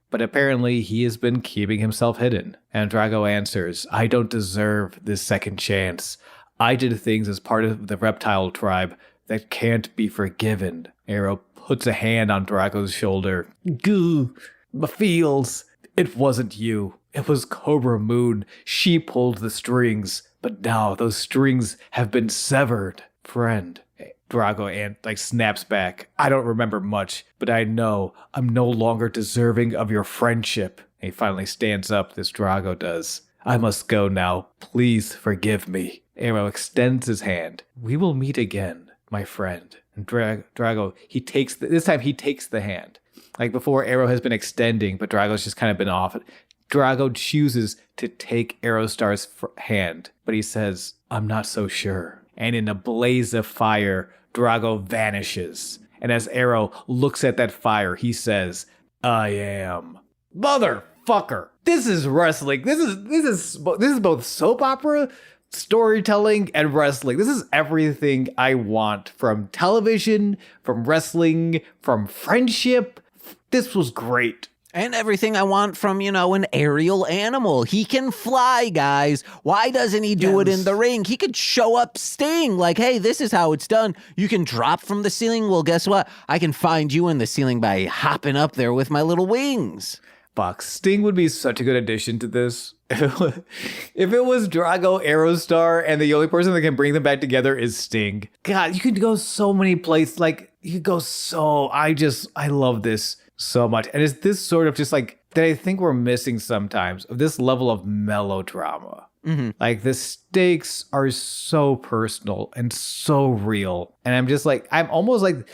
But apparently he has been keeping himself hidden. And Drago answers, I don't deserve this second chance. I did things as part of the Reptile tribe that can't be forgiven. Aero puts a hand on Drago's shoulder. Goo, my feels. It wasn't you. It was Cobra Moon. She pulled the strings, but now those strings have been severed. Friend. Drago snaps back. I don't remember much, but I know I'm no longer deserving of your friendship. And he finally stands up, this Drago does. I must go now. Please forgive me. Aero extends his hand. We will meet again, my friend. And Drago, this time he takes the hand. Like before, Aero has been extending, but Drago's just kind of been off. Drago chooses to take Aerostar's hand, but he says, I'm not so sure. And in a blaze of fire, Drago vanishes. And as Aero looks at that fire, he says, I am. Motherfucker. This is wrestling. This is both soap opera, storytelling, and wrestling. This is everything I want from television, from wrestling, from friendship. This was great. And everything I want from, an aerial animal. He can fly, guys. Why doesn't he do it in the ring? He could show up Sting. Like, hey, this is how it's done. You can drop from the ceiling. Well, guess what? I can find you in the ceiling by hopping up there with my little wings. Fuck, Sting would be such a good addition to this. If it was Drago, Aerostar, and the only person that can bring them back together is Sting. God, you could go so many places. Like, you could go I love this so much. And it's this sort of just like that I think we're missing sometimes, of this level of melodrama. Like, the stakes are so personal and so real. And I'm almost like,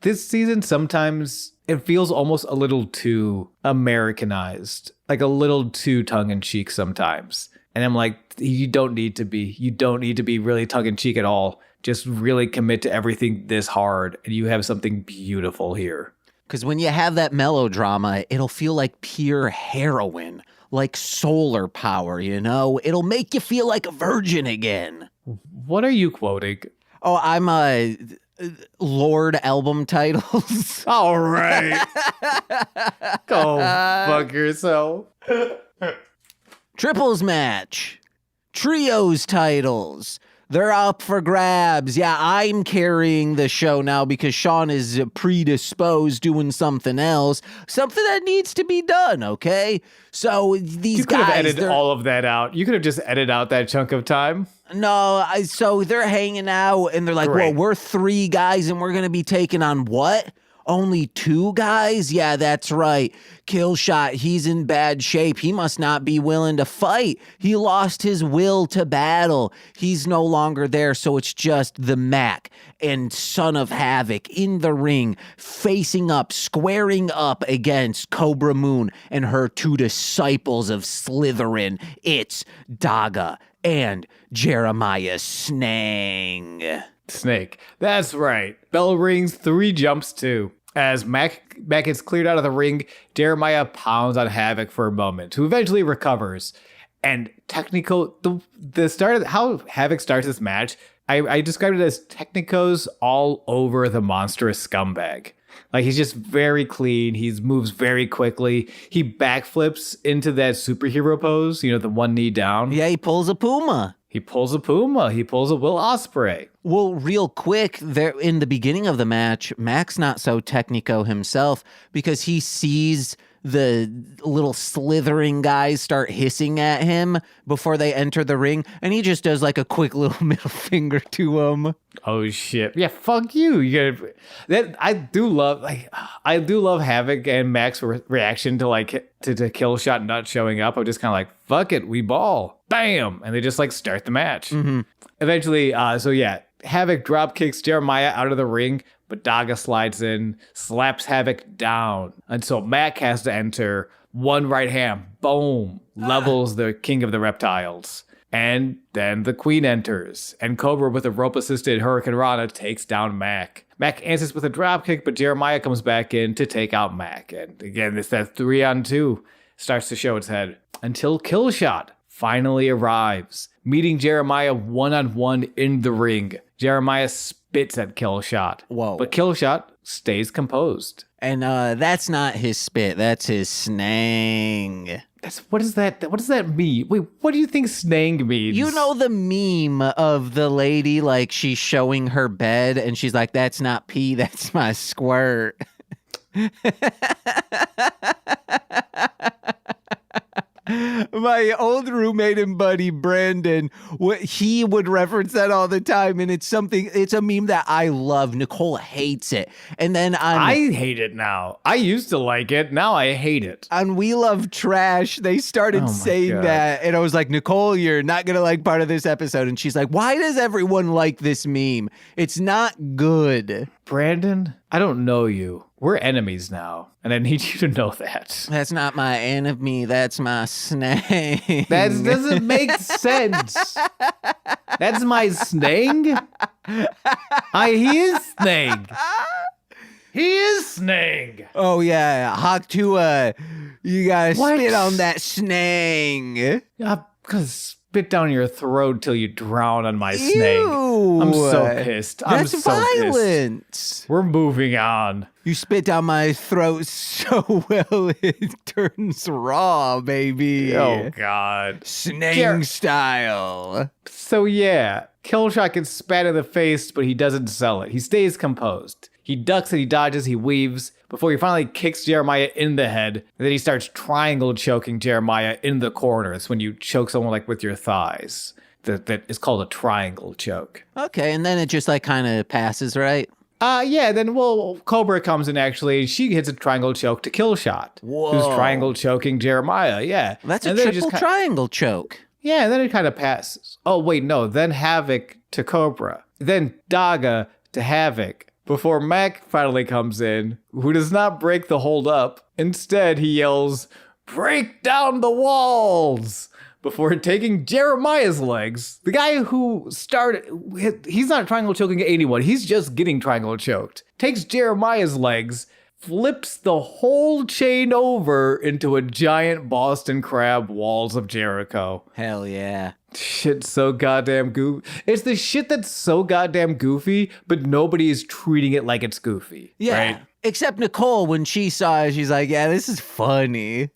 this season sometimes it feels almost a little too Americanized, like a little too tongue-in-cheek sometimes. And I'm like, you don't need to be really tongue-in-cheek at all. Just really commit to everything this hard, and you have something beautiful here. Because when you have that melodrama, it'll feel like pure heroin, like solar power, It'll make you feel like a virgin again. What are you quoting? Oh, I'm Lord album titles. All right. Go fuck yourself. Triples match. Trios titles. They're up for grabs. Yeah, I'm carrying the show now because Sean is predisposed doing something else. Something that needs to be done, okay? So these you could guys... have edited all of that out. You could have just edited out that chunk of time. No, so they're hanging out and they're like, Great. Well, we're 3 guys and we're going to be taking on what? Only 2 guys? Yeah, that's right. Killshot, he's in bad shape. He must not be willing to fight. He lost his will to battle. He's no longer there, so it's just the Mack and Son of Havoc in the ring, facing up, squaring up against Cobra Moon and her 2 disciples of Slithering. It's Daga and Jeremiah Snake. That's right. Bell rings, 3 jumps too. As Mack gets cleared out of the ring, Jeremiah pounds on Havoc for a moment, who eventually recovers. And the start of how Havoc starts this match, I described it as technicos all over the monstrous scumbag. Like, he's just very clean. He moves very quickly. He backflips into that superhero pose, the one knee down. Yeah, he pulls a Puma. He pulls a Puma. He pulls a Will Ospreay. Well, real quick, there in the beginning of the match, Mack's not so technico himself because he sees the little slithering guys start hissing at him before they enter the ring, and he just does like a quick little middle finger to them. Oh shit! Yeah, fuck you. You gotta, that I do love Havoc and Mack's reaction to to Killshot not showing up. I'm just kind of like, fuck it, we ball, bam, and they just like start the match. Mm-hmm. Eventually, Havoc drop kicks Jeremiah out of the ring, but Daga slides in, slaps Havoc down, and so Mack has to enter. One right hand, boom, levels the king of the reptiles. And then the queen enters, and Cobra with a rope-assisted Hurricane Rana takes down Mack. Mack answers with a dropkick, but Jeremiah comes back in to take out Mack. And again, it's that 3-on-2 starts to show its head. Until Killshot finally arrives, meeting Jeremiah one-on-one in the ring. Jeremiah spits at Killshot. Whoa. But Killshot stays composed. And that's not his spit, that's his snang. What does that mean? Wait, what do you think snang means? You know the meme of the lady, like she's showing her bed and she's like, that's not pee, that's my squirt. My old roommate and buddy Brandon, he would reference that all the time, and it's a meme that I love. Nicole hates it, and then I hate it now. I used to like it, now I hate it. On We Love Trash, they started saying that, and I was like, Nicole, you're not gonna like part of this episode, and she's like, why does everyone like this meme? It's not good. Brandon, I don't know you. We're enemies now, and I need you to know that. That's not my enemy. That's my snake. That doesn't make sense. That's my snake? He is snake. He is snake. Oh, yeah. Haktua, you gotta spit on that snake. Because spit down your throat till you drown on my snake. I'm so pissed. That's violent. Pissed. We're moving on. You spit down my throat so well it turns raw, baby. Oh, God. Snake style. So, yeah, Killshot gets spat in the face, but he doesn't sell it. He stays composed. He ducks and he dodges, he weaves, before he finally kicks Jeremiah in the head. And then he starts triangle choking Jeremiah in the corners when you choke someone like with your thighs. That is called a triangle choke. Okay, and then it just like kind of passes, right? Then Cobra comes in actually. She hits a triangle choke to Killshot. Whoa. Who's triangle choking Jeremiah, yeah. That's a triple triangle choke. Yeah, and then it kind of passes. Oh, wait, no. Then Havoc to Cobra. Then Daga to Havoc. Before Mack finally comes in, who does not break the hold up. Instead, he yells, "Break down the walls!" Before taking Jeremiah's legs. The guy who started, he's not triangle choking anyone. He's just getting triangle choked. Takes Jeremiah's legs, flips the whole chain over into a giant Boston Crab walls of Jericho. Hell yeah. Shit's so goddamn goofy. It's the shit that's so goddamn goofy, but nobody is treating it like it's goofy. Yeah. Right? Except Nicole, when she saw it, she's like, yeah, this is funny.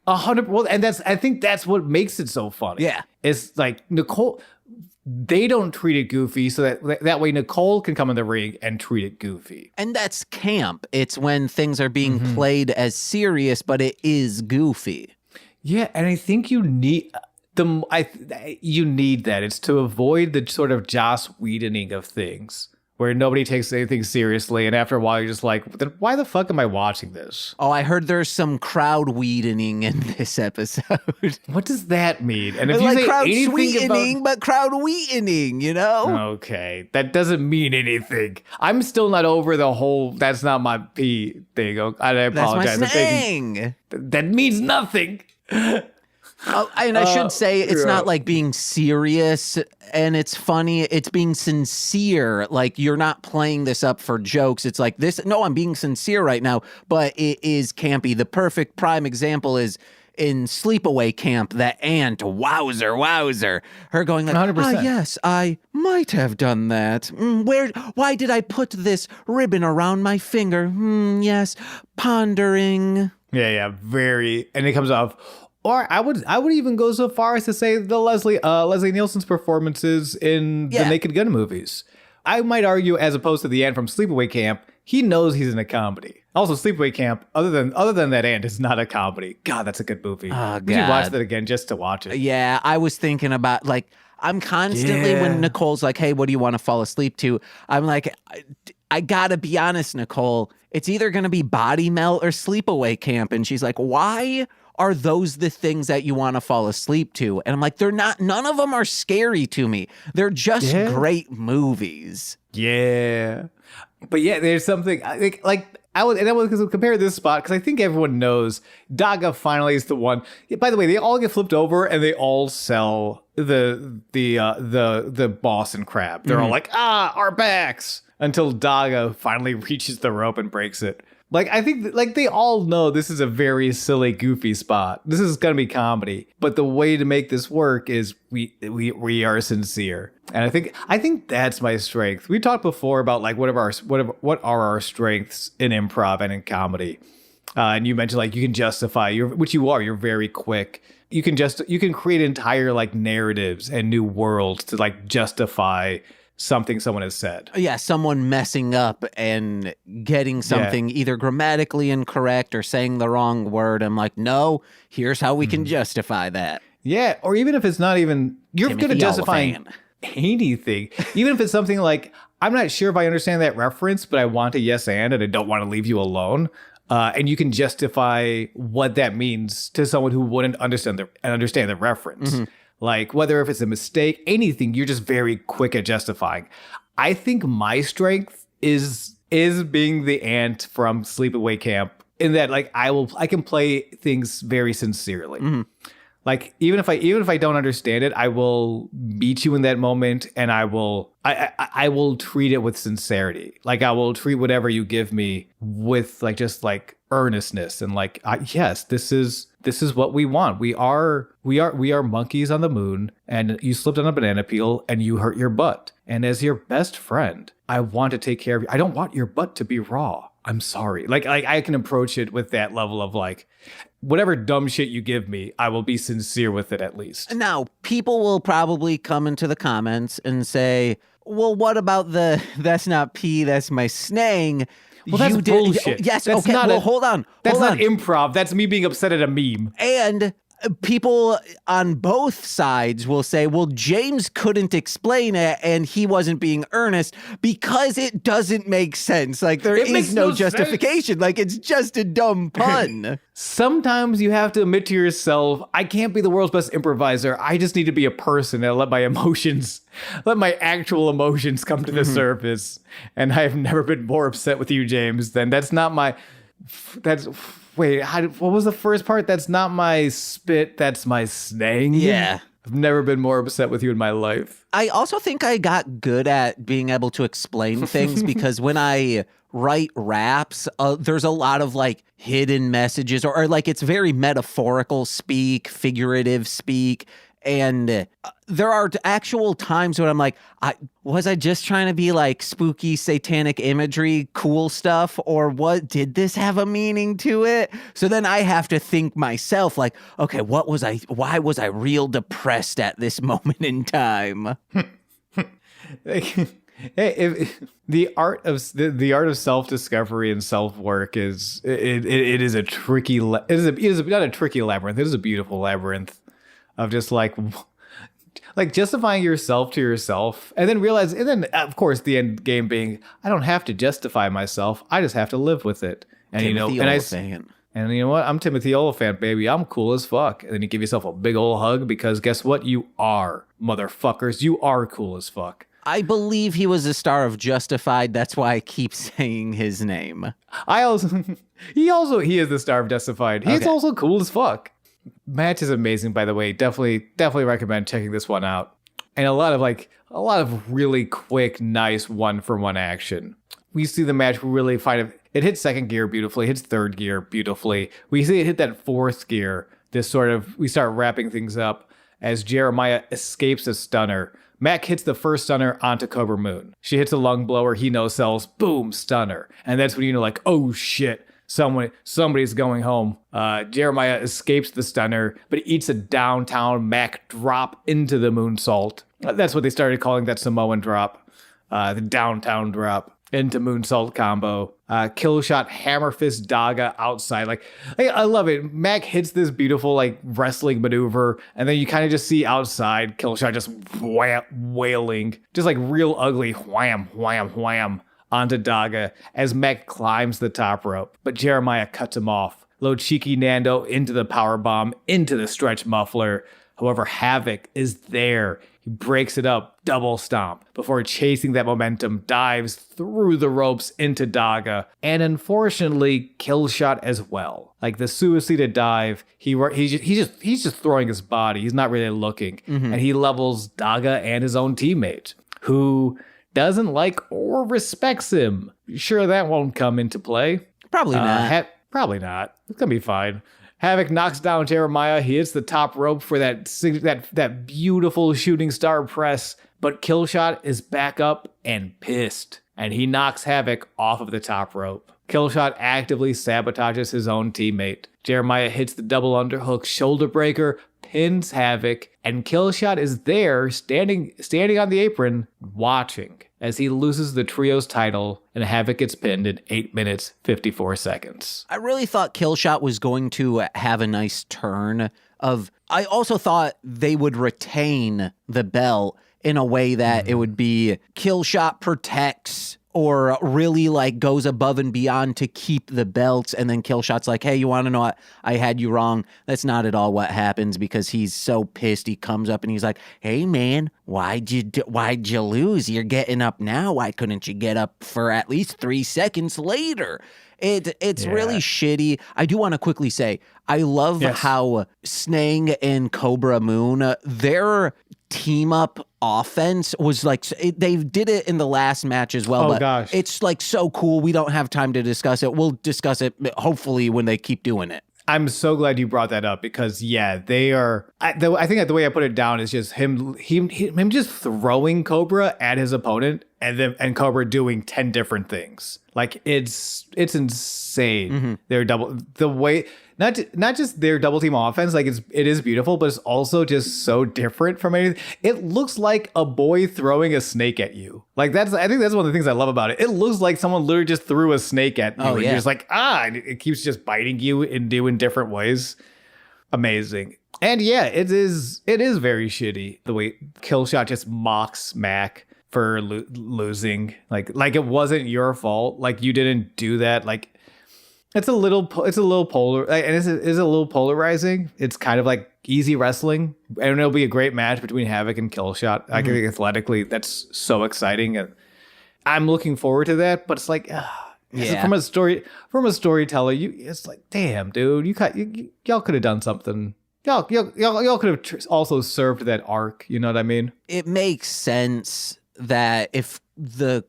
100%. Well, and I think that's what makes it so funny. Yeah. It's like Nicole, they don't treat it goofy, so that way Nicole can come in the ring and treat it goofy. And that's camp. It's when things are being played as serious, but it is goofy. Yeah, and I think you need you need that. It's to avoid the sort of Joss Whedoning of things, where nobody takes anything seriously, and after a while you're just like, then why the fuck am I watching this? Oh, I heard there's some crowd weedening in this episode. What does that mean? And if you like say crowd anything sweetening, but crowd wheatening, you know? Okay, that doesn't mean anything. I'm still not over the whole "that's not my pee" thing. I apologize. That's my snang. That means nothing. Oh, and I should say, it's not like being serious and it's funny. It's being sincere. Like, you're not playing this up for jokes. It's like this. No, I'm being sincere right now, but it is campy. The perfect prime example is in Sleepaway Camp, that aunt, wowzer. Her going like, 100%. Yes, I might have done that. Why did I put this ribbon around my finger? Yes, pondering. Yeah, very. And it comes off, Or I would even go so far as to say the Leslie Nielsen's performances in the Naked Gun movies. I might argue, as opposed to the Ant from Sleepaway Camp, he knows he's in a comedy. Also, Sleepaway Camp, other than that Ant, is not a comedy. God, that's a good movie. Oh, We should watch that again just to watch it. Yeah, I was thinking about, like, I'm constantly, when Nicole's like, hey, what do you want to fall asleep to? I'm like, I gotta be honest, Nicole. It's either going to be Body Melt or Sleepaway Camp. And she's like, why are those the things that you want to fall asleep to? And I'm like, they're not, none of them are scary to me. They're just great movies. Yeah. But yeah, there's something, I think, like, I would compare this spot because I think everyone knows Daga finally is the one. By the way, they all get flipped over and they all sell the Boston crab. They're all like, our backs, until Daga finally reaches the rope and breaks it. Like, I think, like, they all know this is a very silly, goofy spot. This is going to be comedy. But the way to make this work is we are sincere. And I think that's my strength. We talked before about, like, what are our strengths in improv and in comedy. And you mentioned, like, you can justify, which you are. You're very quick. You can create entire, like, narratives and new worlds to, like, justify something someone has said. Yeah, someone messing up and getting something either grammatically incorrect or saying the wrong word. I'm like, no, here's how we can justify that. Yeah, or even if it's not even, you're good at justifying anything. Even if it's something like, I'm not sure if I understand that reference, but I want a yes and I don't want to leave you alone. And you can justify what that means to someone who wouldn't understand the reference. Mm-hmm. Like, whether if it's a mistake, anything, you're just very quick at justifying. I think my strength is being the Ant from Sleepaway Camp, in that, like, I can play things very sincerely. Mm-hmm. Like, even if I don't understand it, I will meet you in that moment, and I will treat it with sincerity. Like, I will treat whatever you give me with, like, just, like, earnestness, and, like, yes, this is what we want. We are monkeys on the moon, and you slipped on a banana peel and you hurt your butt. And as your best friend, I want to take care of you. I don't want your butt to be raw. I'm sorry. Like I can approach it with that level of, like, whatever dumb shit you give me, I will be sincere with it at least. Now, people will probably come into the comments and say, well, what about that's not pee, that's my snang. Well, that's bullshit. Yes, that's okay, well, hold on. That's not improv. That's me being upset at a meme. And people on both sides will say, well, James couldn't explain it and he wasn't being earnest because it doesn't make sense. Like, there is no justification. Sense. Like, it's just a dumb pun. Sometimes you have to admit to yourself, I can't be the world's best improviser. I just need to be a person and let my actual emotions come to the surface. And I have never been more upset with you, James, than wait, what was the first part? That's not my spit, that's my snang. Yeah. I've never been more upset with you in my life. I also think I got good at being able to explain things because when I write raps, there's a lot of, like, hidden messages or like, it's very metaphorical speak, figurative speak. And there are actual times when I'm like, was I just trying to be like spooky satanic imagery, cool stuff, or what? Did this have a meaning to it? So then I have to think myself, like, okay, why was I real depressed at this moment in time? Hey, the art of self-discovery and self-work is a tricky it is not a tricky labyrinth. It is a beautiful labyrinth of just like justifying yourself to yourself, and then of course the end game being, I don't have to justify myself, I just have to live with it. And and you know what, I'm Timothy Oliphant, baby, I'm cool as fuck. And then you give yourself a big old hug because guess what, you are, motherfuckers, you are cool as fuck. I believe he was a star of Justified. That's why I keep saying his name. He is the star of Justified. He's also cool as fuck. Match is amazing, by the way. Definitely recommend checking this one out. And a lot of really quick, nice one-for-one action. We see the match really it hits second gear beautifully, hits third gear beautifully. We see it hit that fourth gear. We start wrapping things up as Jeremiah escapes a stunner. Mack hits the first stunner onto Cobra Moon. She hits a lung blower, he no-sells, boom, stunner. And that's when you know, like, oh shit, somebody's going home. Jeremiah escapes the stunner, but he eats a downtown Mack drop into the moonsault. That's what they started calling that Samoan drop. The downtown drop into moonsault combo. Killshot hammer fist Daga outside. Like, I love it. Mack hits this beautiful like wrestling maneuver, and then you kind of just see outside Killshot just wailing, just like real ugly wham, wham, wham onto Daga as Mack climbs the top rope. But Jeremiah cuts him off. Low cheeky Nando into the power bomb, into the stretch muffler. However, Havoc is there. He breaks it up, double stomp, before chasing that momentum, dives through the ropes into Daga, and unfortunately, Killshot as well. Like the suicide dive, he's just throwing his body. He's not really looking, and he levels Daga and his own teammate, who doesn't like or respects him. Sure, that won't come into play. Probably not. Probably not. It's gonna be fine. Havoc knocks down Jeremiah. He hits the top rope for that beautiful shooting star press, but Killshot is back up and pissed, and he knocks Havoc off of the top rope. Killshot actively sabotages his own teammate. Jeremiah hits the double underhook shoulder breaker, pins Havoc, and Killshot is there standing on the apron watching as he loses the trio's title and Havoc gets pinned in 8 minutes, 54 seconds. I really thought Killshot was going to have a nice turn of... I also thought they would retain the belt in a way that it would be Killshot protects or really like goes above and beyond to keep the belts, and then Killshot's like, hey, you want to know what? I had you wrong. That's not at all what happens, because he's so pissed. He comes up and he's like, hey man, why'd you lose? You're getting up now. Why couldn't you get up for at least 3 seconds later? It's really shitty. I do want to quickly say, I love how Snang and Cobra Moon, their team up offense was like, they did it in the last match as well. But it's like so cool. We don't have time to discuss it. We'll discuss it hopefully when they keep doing it. I'm so glad you brought that up because, they are... I think that the way I put it down is just him just throwing Cobra at his opponent and Cobra doing 10 different things. Like, it's insane. They're the way... Not just their double team offense, like it is beautiful, but it's also just so different from anything. It looks like a boy throwing a snake at you. Like I think that's one of the things I love about it. It looks like someone literally just threw a snake at you. And you're just like, and it keeps just biting you and doing different ways. Amazing. And it is very shitty the way Killshot just mocks Mack for losing. Like it wasn't your fault. Like you didn't do that. Like, It's a little polar, and it's a little polarizing. It's kind of like easy wrestling, and it'll be a great match between Havoc and Killshot. I think athletically, that's so exciting, and I'm looking forward to that. But it's like, from a storyteller, it's like, damn, dude, y'all could have done something. Y'all could have also served that arc. You know what I mean? It makes sense that if the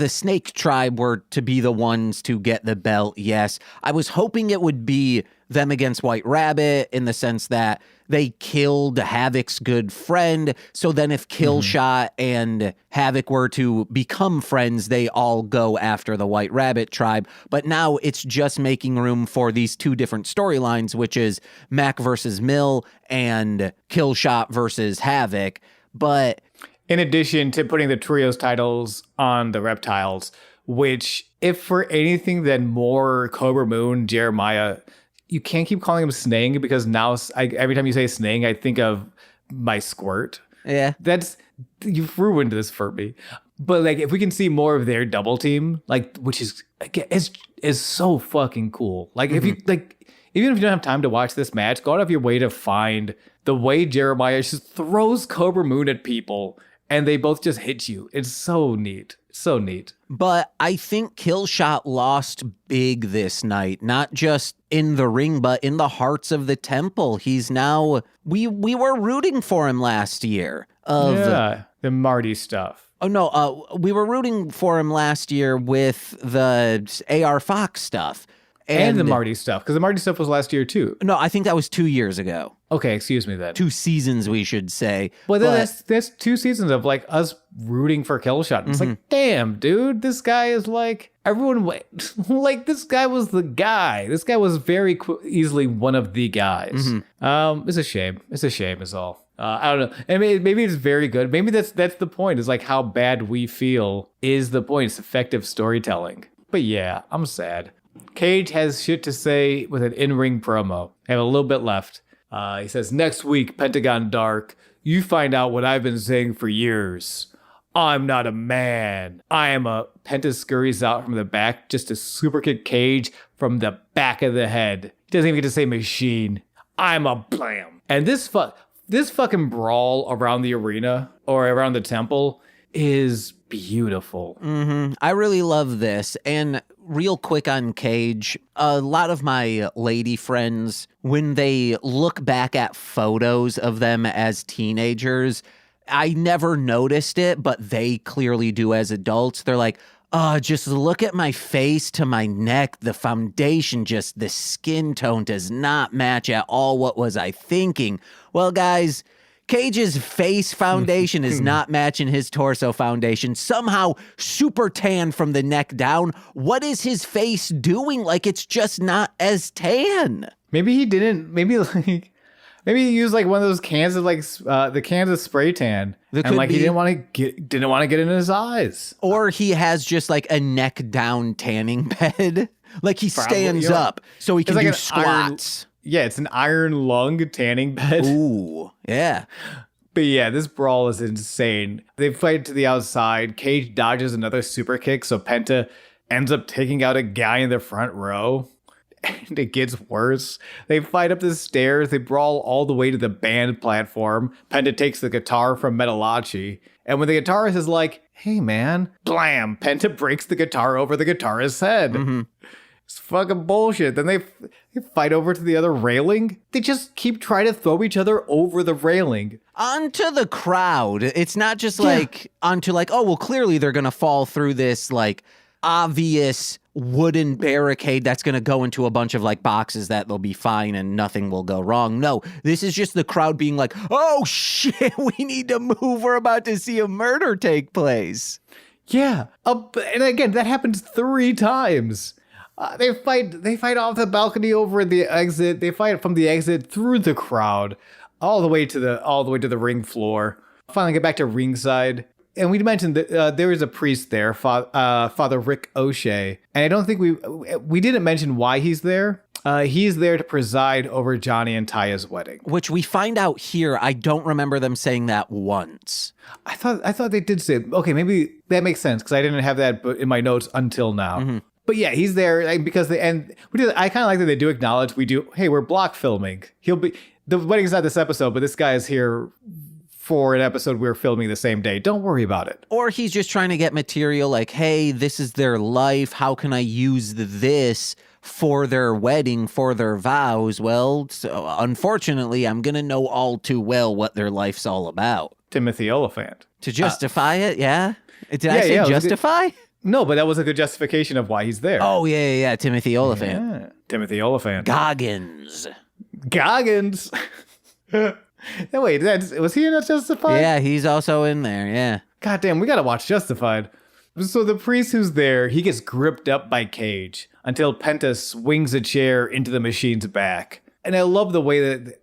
snake tribe were to be the ones to get the belt, yes. I was hoping it would be them against White Rabbit in the sense that they killed Havoc's good friend. So then if Killshot and Havoc were to become friends, they all go after the White Rabbit tribe. But now it's just making room for these two different storylines, which is Mack versus Mill and Killshot versus Havoc. But in addition to putting the trios titles on the Reptiles, which, if for anything, then more Cobra Moon, Jeremiah, you can't keep calling him Snang because now every time you say Snang, I think of my squirt. Yeah. You've ruined this for me. But like, if we can see more of their double team, like, which is so fucking cool. Like, if you like, even if you don't have time to watch this match, go out of your way to find the way Jeremiah just throws Cobra Moon at people and they both just hit you. It's so neat. So neat. But I think Killshot lost big this night, not just in the ring, but in the hearts of the temple. He's now, we were rooting for him last year. The Marty stuff. Oh, no, we were rooting for him last year with the AR Fox stuff. And the Marty stuff, because the Marty stuff was last year too. No, I think that was 2 years ago. Okay, excuse me then. 2 seasons, we should say. Well, then that's 2 seasons of like us rooting for Killshot. It's like, damn, dude, this guy is like everyone. Like this guy was the guy. This guy was very easily one of the guys. It's a shame. It's a shame, is all. I don't know. I mean, maybe it's very good. Maybe that's the point. Is like how bad we feel is the point. It's effective storytelling. But yeah, I'm sad. Cage has shit to say with an in-ring promo. I have a little bit left. He says, next week, Pentagon Dark, you find out what I've been saying for years. I'm not a man. I am a... Penta scurries out from the back just to super kick Cage from the back of the head. He doesn't even get to say machine. I'm a blam. And this fucking brawl around the arena or around the temple is beautiful. I really love this. And real quick on Cage, a lot of my lady friends, when they look back at photos of them as teenagers, I never noticed it, but they clearly do as adults. They're like, oh, just look at my face to my neck. The foundation, just the skin tone does not match at all. What was I thinking? Well, guys, Cage's face foundation is not matching his torso foundation. Somehow super tan from the neck down. What is his face doing? Like, it's just not as tan. Maybe he didn't. Maybe he used like one of those cans of like the cans of spray tan, and like he didn't want to get in his eyes. Or he has just like a neck down tanning bed. Like he stands up so he can do squats. Yeah, it's an iron lung tanning bed. Ooh, yeah. But yeah, this brawl is insane. They fight to the outside. Cage dodges another super kick, so Penta ends up taking out a guy in the front row. And it gets worse. They fight up the stairs. They brawl all the way to the band platform. Penta takes the guitar from Metalachi. And when the guitarist is like, hey man, blam, Penta breaks the guitar over the guitarist's head. It's fucking bullshit. Then they fight over to the other railing. They just keep trying to throw each other over the railing. Onto the crowd. It's not just like onto like, oh, well, clearly they're going to fall through this like obvious wooden barricade that's going to go into a bunch of like boxes that they'll be fine and nothing will go wrong. No, this is just the crowd being like, oh shit, we need to move. We're about to see a murder take place. Yeah. And again, that happens 3 times. They fight off the balcony over the exit. They fight from the exit through the crowd, all the way to the ring floor. Finally get back to ringside. And we mentioned that there is a priest there, Father Rick O'Shea. And I don't think we didn't mention why he's there. He's there to preside over Johnny and Taya's wedding. Which we find out here. I don't remember them saying that once. I thought they did say it. Okay, maybe that makes sense because I didn't have that in my notes until now. But yeah, he's there because I kind of like that they do acknowledge hey, we're block filming. The wedding's not this episode, but this guy is here for an episode we're filming the same day. Don't worry about it. Or he's just trying to get material like, hey, this is their life. How can I use this for their wedding, for their vows? Well, so unfortunately, I'm going to know all too well what their life's all about. Timothy Oliphant. To justify it, yeah? Did I say justify? No, but that was a good justification of why he's there. Oh, yeah. Timothy Oliphant. Yeah. Timothy Oliphant. Goggins. No, wait, was he in that Justified? Yeah, he's also in there, yeah. God damn, we gotta watch Justified. So the priest who's there, he gets gripped up by Cage until Penta swings a chair into the machine's back. And I love the way that,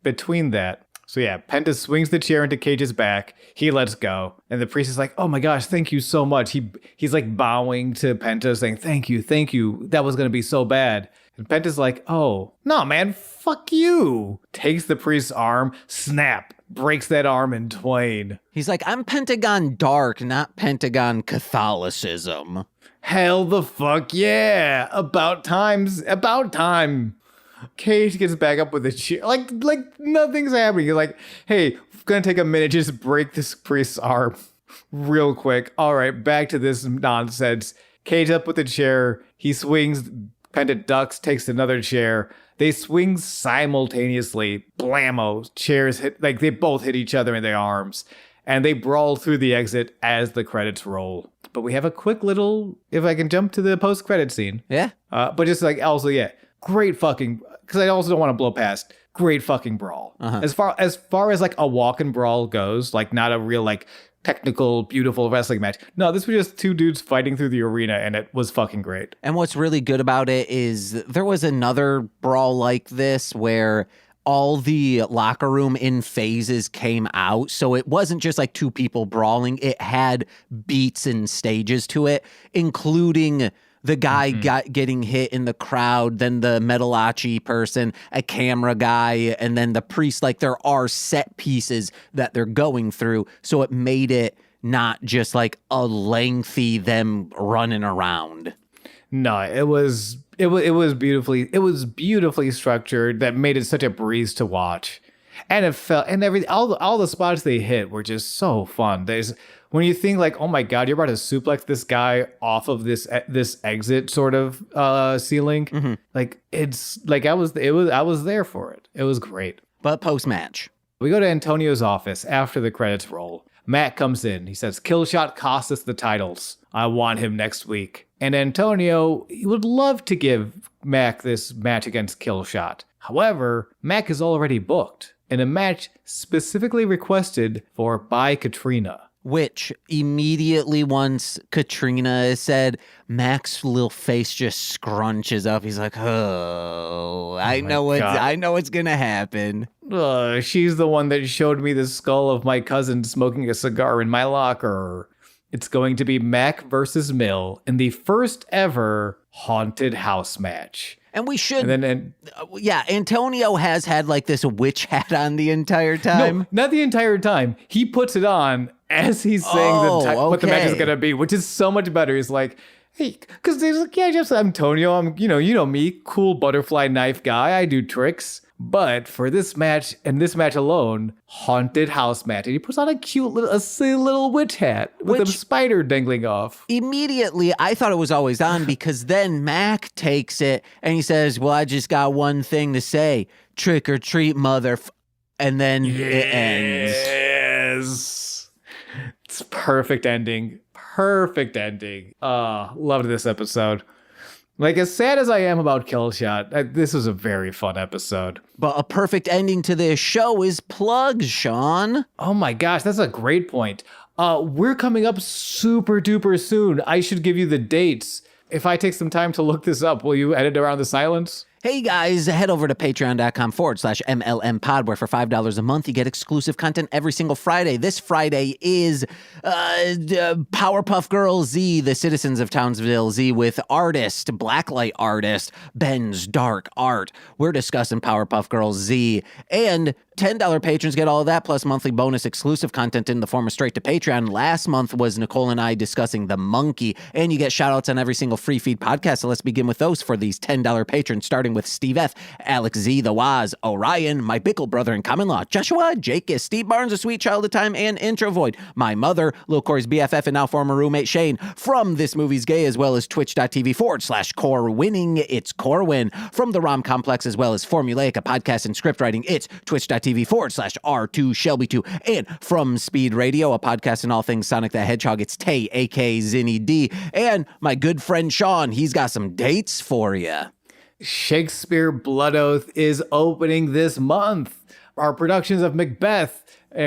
between that. So yeah, Penta swings the chair into Cage's back. He lets go. And the priest is like, oh my gosh, thank you so much. He's like bowing to Penta saying, thank you. That was going to be so bad. And Penta's like, oh, no, man, fuck you. Takes the priest's arm, snap, breaks that arm in twain. He's like, I'm Pentagon Dark, not Pentagon Catholicism. Hell the fuck yeah. About time. Cage gets back up with a chair. Like nothing's happening. He's like, hey, gonna take a minute, just break this priest's arm real quick. All right, back to this nonsense. Cage up with the chair. He swings. Penta ducks, takes another chair. They swing simultaneously. Blammo. Chairs hit, like they both hit each other in their arms. And they brawl through the exit as the credits roll. But we have a quick little, if I can jump to the post-credit scene. Yeah. But just like, also, yeah, great fucking, because I also don't want to blow past, great fucking brawl. As far as like a walk-in brawl goes, like not a real like technical, beautiful wrestling match. No, this was just two dudes fighting through the arena, and it was fucking great. And what's really good about it is there was another brawl like this where all the locker room in phases came out. So it wasn't just like two people brawling. It had beats and stages to it, including the guy getting hit in the crowd, then the Metalachi person, a camera guy, and then the priest. Like there are set pieces that they're going through. So it made it not just like a lengthy them running around. No, it was beautifully structured that made it such a breeze to watch. And it felt, and all the spots they hit were just so fun. When you think like, oh my God, you're about to suplex this guy off of this exit sort of ceiling. Like it's like I was there for it. It was great. But post-match, we go to Antonio's office after the credits roll. Matt comes in. He says, Killshot cost us the titles. I want him next week. And Antonio, he would love to give Mack this match against Killshot. However, Mack is already booked in a match specifically requested by Katrina. Which immediately once Katrina said, Mack's little face just scrunches up. He's like, oh, I know what's going to happen. She's the one that showed me the skull of my cousin smoking a cigar in my locker. It's going to be Mack versus Mill in the first ever haunted house match. And we should, Antonio has had like this witch hat on the entire time. No, not the entire time. He puts it on as he's saying what the match is going to be, which is so much better. He's like, hey, because he's like, yeah, just Antonio. I'm, you know me, cool butterfly knife guy. I do tricks. But for this match and this match alone, haunted house match. And he puts on a cute little witch hat with a spider dangling off. Immediately, I thought it was always on because then Mack takes it and he says, well, I just got one thing to say. Trick or treat, and then it ends. Yes. It's perfect ending. Perfect ending. Loved this episode. Like, as sad as I am about Killshot, this was a very fun episode. But a perfect ending to this show is plugs, Sean. Oh my gosh, that's a great point. We're coming up super duper soon. I should give you the dates. If I take some time to look this up, will you edit around the silence? Hey guys, head over to patreon.com/MLM pod, where for $5 a month, you get exclusive content every single Friday. This Friday is Powerpuff Girls Z, the Citizens of Townsville Z, with blacklight artist, Ben's Dark Art. We're discussing Powerpuff Girls Z, and $10 patrons get all of that, plus monthly bonus exclusive content in the form of straight to Patreon. Last month was Nicole and I discussing The Monkey, and you get shout-outs on every single free feed podcast, so let's begin with those for these $10 patrons, starting with Steve F., Alex Z., The Waz, Orion, my Bickle brother in common law, Joshua, Jake, Steve Barnes, a sweet child of time, and Intro Void, my mother, Lil Corey's BFF, and now former roommate Shane, from This Movie's Gay, as well as twitch.tv/Corewinning, it's Corwin, from the Rom Complex, as well as Formulaic, a podcast and script writing, it's twitch.tv/R2Shelby2, and from Speed Radio, a podcast and all things Sonic the Hedgehog, it's Tay, aka Zinny D, and my good friend Sean, he's got some dates for you. Shakespeare Blood Oath is opening this month. Our productions of Macbeth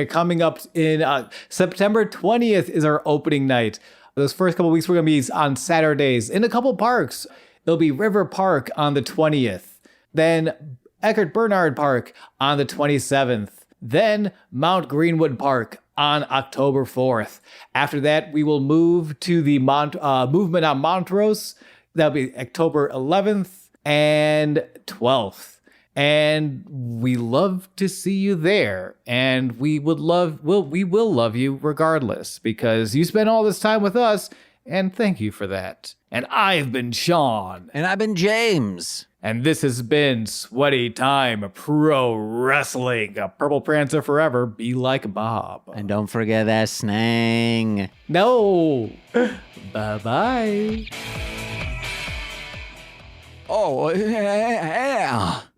coming up in September 20th is our opening night. Those first couple weeks we're going to be on Saturdays in a couple parks. It'll be River Park on the 20th. Then Eckert Bernard Park on the 27th. Then Mount Greenwood Park on October 4th. After that, we will move to the Movement on Montrose. That'll be October 11th and 12th. And we love to see you there. And we will love you regardless, because you spent all this time with us, and thank you for that. And I've been Sean. And I've been James. And this has been Sweaty Time Pro Wrestling. A Purple Prancer forever. Be like Bob. And don't forget that snang. No. Bye-bye. Oh, yeah.